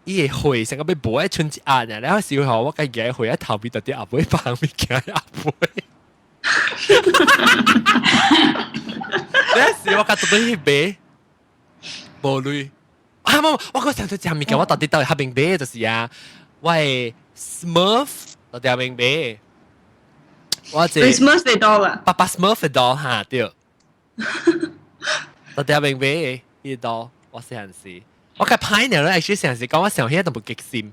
伊個會成個被綁喺春節啊！然後時候我個嘢會喺頭邊特啲阿妹放物件阿妹，嗰時我覺得都去買無類冇，我嗰時候就物件我特啲到下邊買就是啊，我係 Smurf 到下邊買，我係 Smurf 嘅刀啦，爸爸 Smurf 嘅刀嚇對，到下邊買呢刀我成陣時。我嘅派呢咧，actually 成時講我上起都冇極閃，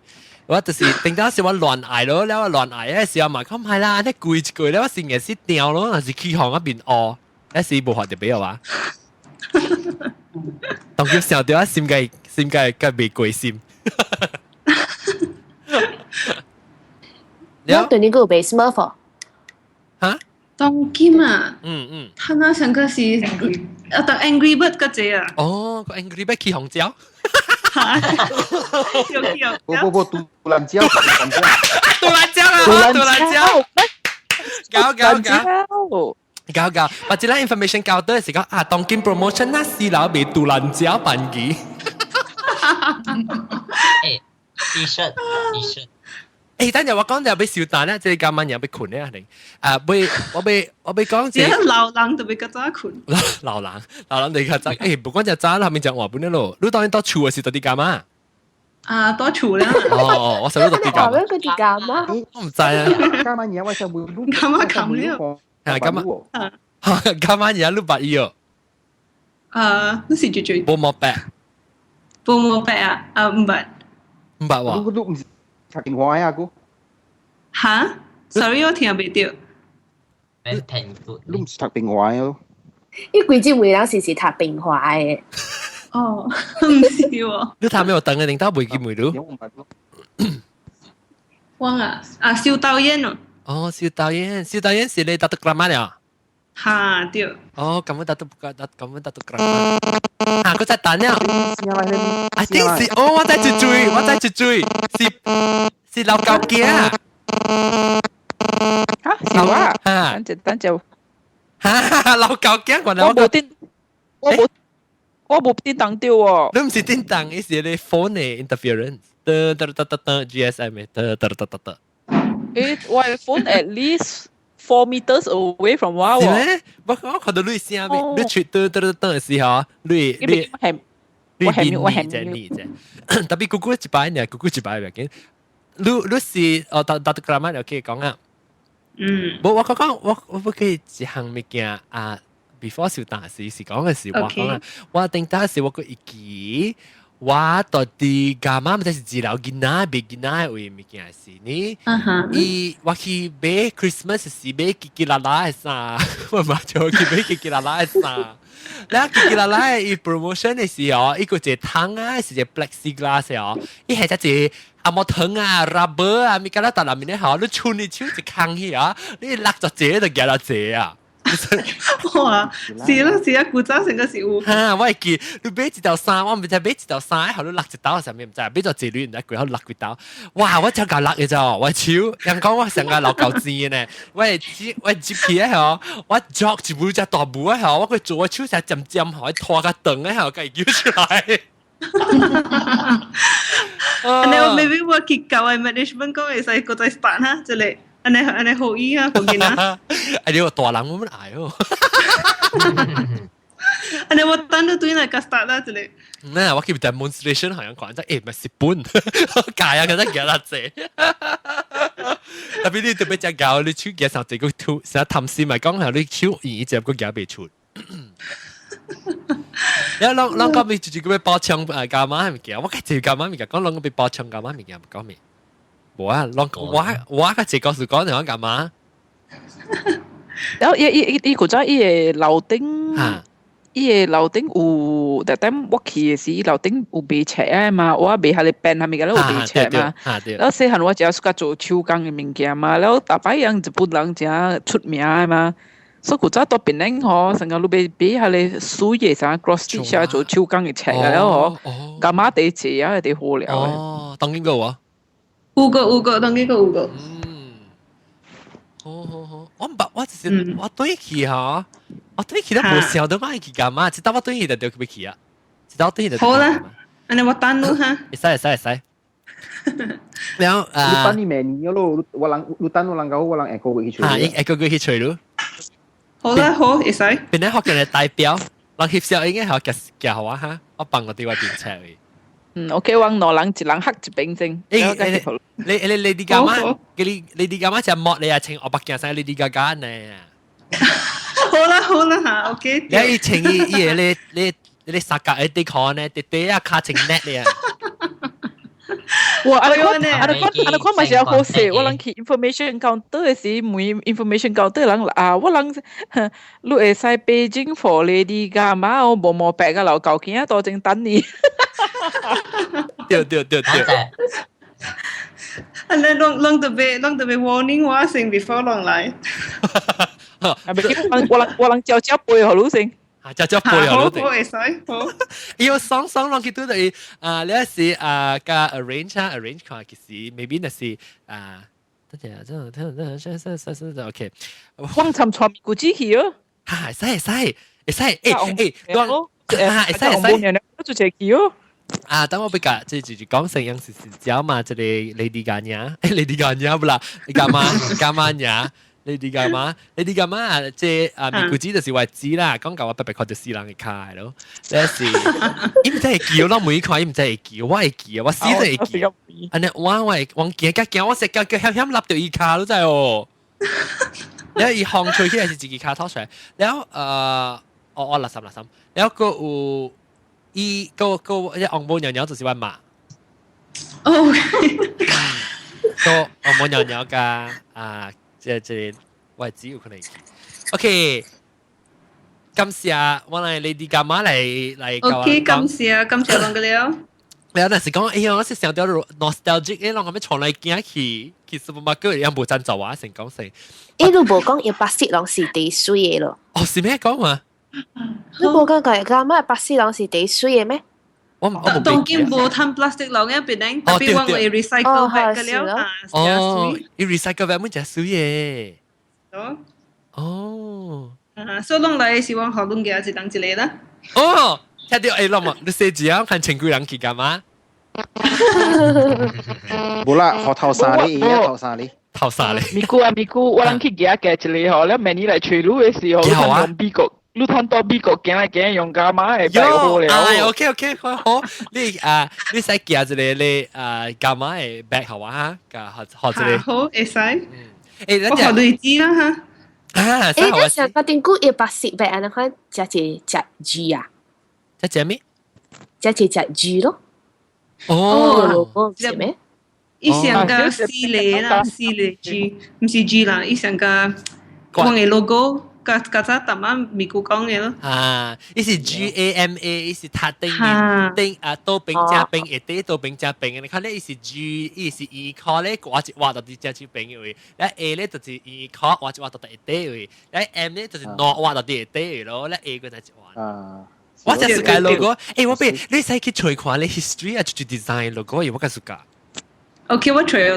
我就是定到時我亂嗌咯，แล้ว亂嗌咧時候嘛，咁係啦，你攰一攰咧，我成日先掉咯，還是起行嗰邊哦，一時冇學就俾我話，當佢上掉一閃嘅未攰閃，我對你個被 Smurf 嚇？當今啊，他那上個是Angry Bird 嗰隻啊，哦，個 Angry Bird 起紅椒。不，杜兰椒，杜兰椒啊，杜蘭椒，搞，把這類 information 搞到時講當今 promotion 那時老被杜蘭椒辦嘅。T-shirt。等陣我講就俾小蛋咧，即係今晚又俾困咧，定我俾講只係流浪就俾個渣困。流浪你個渣，不過就渣後面就話本咯，你當然多處嘅時到啲幹嘛？多處啦。哦，我想到啲幹嘛？嗰啲幹嘛？我唔知啊。今晚嘢我就會幹嘛冚呢？今晚嘢碌白衣哦。嗰時最冇冇白。冇冇白啊？唔白。唔白喎。碌唔插電話啊姑。嚇 ？Sorry， 我聽唔到。碌唔插電話咯。呢幾隻回人時時插電話嘅。哦，唔知喎。你睇咩？我等嘅定得會見唔到。汪啊！燒豆煙咯。哦，燒豆煙是你打到 grammar 啊？嚇對。哦，咁樣打到 grammar。嗰隻蛋呀？I think 是，我再去追，是老狗嘅啊。嚇？是話？等陣。老狗嘅我冇電當掉喎。你唔是電當，你是你 phone 嘅 interference。GSM 嘅。My phone at least 4 meters away from 我。是咩？我看到你聲咩？你出嘅時候，你啫。特別姑姑一擺呢，姑姑一擺嘅見。你是打到 grammar 就可以講啊。我講我可以一項物件啊。before 小大事是講嘅時，我講啊，我定當時我個一記。我到底幹嘛？咪就是治療囡仔，俾囡仔為物件事呢？我去買 Christmas 是買奇奇啦啦嘅衫，我媽就去買奇奇啦啦嘅衫。然後奇奇啦啦嘅 promotion 嘅時候，一個隻湯啊，是隻 plexiglass 嘅哦，一係隻阿摩藤啊、rubber 啊，咪加啦，但係面咧好，你穿你穿一坑去啊，你勒咗隻就夾咗隻啊。哇！是啦，古早成個時候。我係見你買一條衫，我唔知買一條衫，後你勒一刀上面唔知，買咗自戀唔知佢後勒幾刀。哇！我真係勒嘅咋，我超人講我成個老狗賤呢。我接皮咧嗬，我作住每隻大布咧嗬，我佢做超成浸可以拖個凳咧嗬，計叫出嚟。你我未必我結構係 management 講嘅細個仔 start 哈，就嚟。你好意啊，講緊啊！你個大人我們捱哦。你我等到對那個 start 啦，之類。我見 demonstration 好像講真，咪是本，解啊，覺得幾難啫。特別你特別只搞，你手機上這個圖，成日探視咪講下你手一隻個夾被出。然後啷個被就個被包槍幹嘛咪嘅？我計就幹嘛咪嘅？講啷個被包槍幹嘛咪嘅？唔講咩？冇啊，我個字告訴講你講幹嘛？然後伊古早伊個樓頂，伊個樓頂有特登我去嘅時，樓頂有賣冊啊嘛，我賣下你變下面個咧有賣冊嘛。然後細漢我就係做手工嘅物件嘛，然後大擺樣日本人真出名啊嘛，所以古早到邊咧嗬，成個路賣下你水嘢啥 cross stitch 下做手工嘅冊啊，然後嗬，幹嘛地借啊地好料嘅。哦，當邊個啊？五個，當幾個5個。好，我就是我對佢嚇，我對佢都冇想到我係佢幹嘛，直到我對佢就對佢去啊，直到對佢就。好啦，安尼我等你哈。會使。然後你等你明年咯，你等我能夠我能一個月去吹。一個月去吹咯。好啦，好，會使。邊啲學嘅代表，人協商已經係夾好啊哈，我幫我哋話電車嘅。OK， 往兩人一人黑一邊先。你啲幹嘛？你啲幹嘛就摸你啊？請我北京晒你啲家家呢？好啦嚇 ，OK。你請你殺價一啲看呢？啲啊卡情 net 你啊！哇！阿坤咪是有好勢，我諗去 information counter 嘅時，每 information counter 人啊，我諗你會使 Beijing for 你啲㗎嘛？我冇白嘅老舊件啊，多正等你。對。อันนั้นลองตัวเบ warning ว่าสิ่ง before ลองไลน์我能教背好路先就就背好，了好會使好。要爽攏佢都係你一時加 arrange 看其實 maybe 那是等陣真 OK， 我尋錯咪估知去哦，會使，誒做隻去哦。等我俾架即係講成樣是講嘛，即係 Lady Gaga 不啦Lady Gaga 即係咪估知就是話知啦，講舊話白看到死人嘅卡咯，呢是伊唔真係叫咯，每看伊唔真係叫，我係叫，我死都係叫，安尼我驚，我食腳險險立到伊卡咯真係哦，然後伊行出去係自己卡拖出來，然後我垃圾，然後個有。伊個昂布娘就是話嘛，哦，個昂布娘噶即我只有可能 ，OK， 感謝我嚟 Lady Gaga 嚟，OK， 感謝講個了。你有陣時講，哎呀，我是想到 nostalgic，誒，我咪從來見去 supermarket 有冇贊助啊？成講成，伊都無講要巴士郎是地水嘅咯。哦，是咩講啊？你無講㗎咩？巴士郎是地水嘅咩？我當然無攤 plastic 浪嘅邊頂，特別我會 recycle back 嘅了。哦，要 recycle back 乜嘢水嘅？哦，所以攏來希望學攏嘅係當一個啦。哦，聽到誒，諗啊，你寫字啊，看前幾人去幹嘛？冇啦，學頭沙哩，而家頭沙哩。咪估，我諗去夾一個嗬，你明年嚟隨路嘅時候，用美國。你睇到美國行來行用幹嘛？係擺好了。OK， 好，你使夾一個你幹嘛嘅 bag 好啊？學一個。好，會使。誒，我學類似啦嚇。你想個定估要巴士 bag 安尼款，只G 啊？只咩？只G 咯。哦，係咩？伊上個系列啦，系列 G， 唔是 G 啦，伊上個我嘅 logo。嗰陣特晚咪講嘅咯。伊是 GAMA， 伊是塔丁多餅加餅，一啲多餅加餅。你看咧，伊是 G， 伊是2塊咧，我一畫到啲加住餅位。咧 A 咧就是2塊，我一畫到第一啲位。咧 M 咧就是攞畫到第一啲位咯。咧 A 個就一畫。我就係個 logo。誒，我俾你使去隨看你 history 啊，就 design logo，我個係個。OK， 我除咗，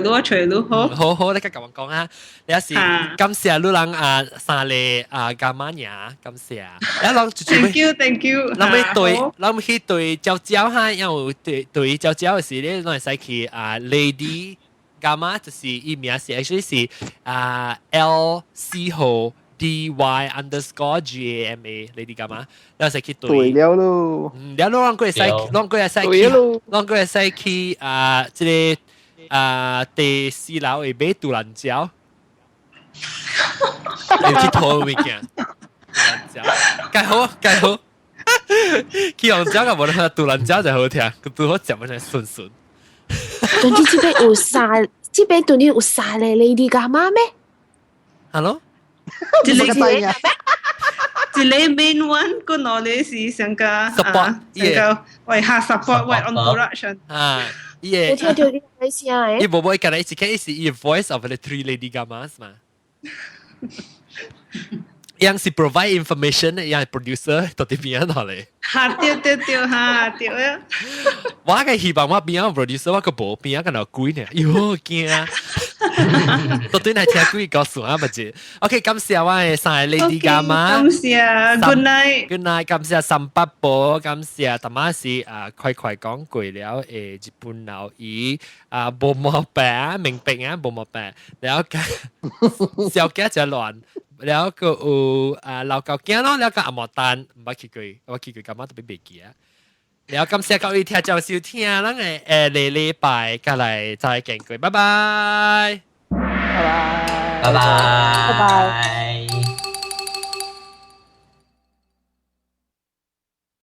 好，你跟我講啊！你有時感謝你人三嚟幹嘛呀？感謝，你，thank you。我咪去對招嚇，因為對招嘅時咧，我係使去Lady Gaga，就是伊名是 actually 是LC 號 DY_GAMA Lady Gaga，然後使去對了咯。然後啷個係使去即個。第4樓會買杜蘭椒，你去拖物件，杜蘭椒，介好，去紅椒嘅無論杜蘭椒就好聽，佢杜好食乜嘢順。總之這邊有啥？這邊對你有啥咧？Lady Gaga咩 ？Hello， 這個 main one 個內裏是上個 support， 為下 support 為 on production。我聽到你講先啊！伊無會講你一開始伊 voice of the three Lady Gagas 嘛，yang si provide information yang producer 到底邊樣嚟？對啊！我嘅希望我邊樣 producer 我個無邊樣個老鬼呢？喲驚啊！到底係聽鬼告訴我乜嘢 ？OK， 感謝我嘅三 Lady Gaga， 感謝 ，Good night， 感謝300寶，感謝大媽是快講過了日本佬語無毛病，明白啊無毛病，然後小家就亂。แล้วก็เราเก่าแก่เนาะแล้วก็อมตานบ่คิดกันมาต้องไปเบรกอ่ะแล้ว感謝各位聽眾收聽咱嘅禮拜過來再見過，拜拜。拜拜。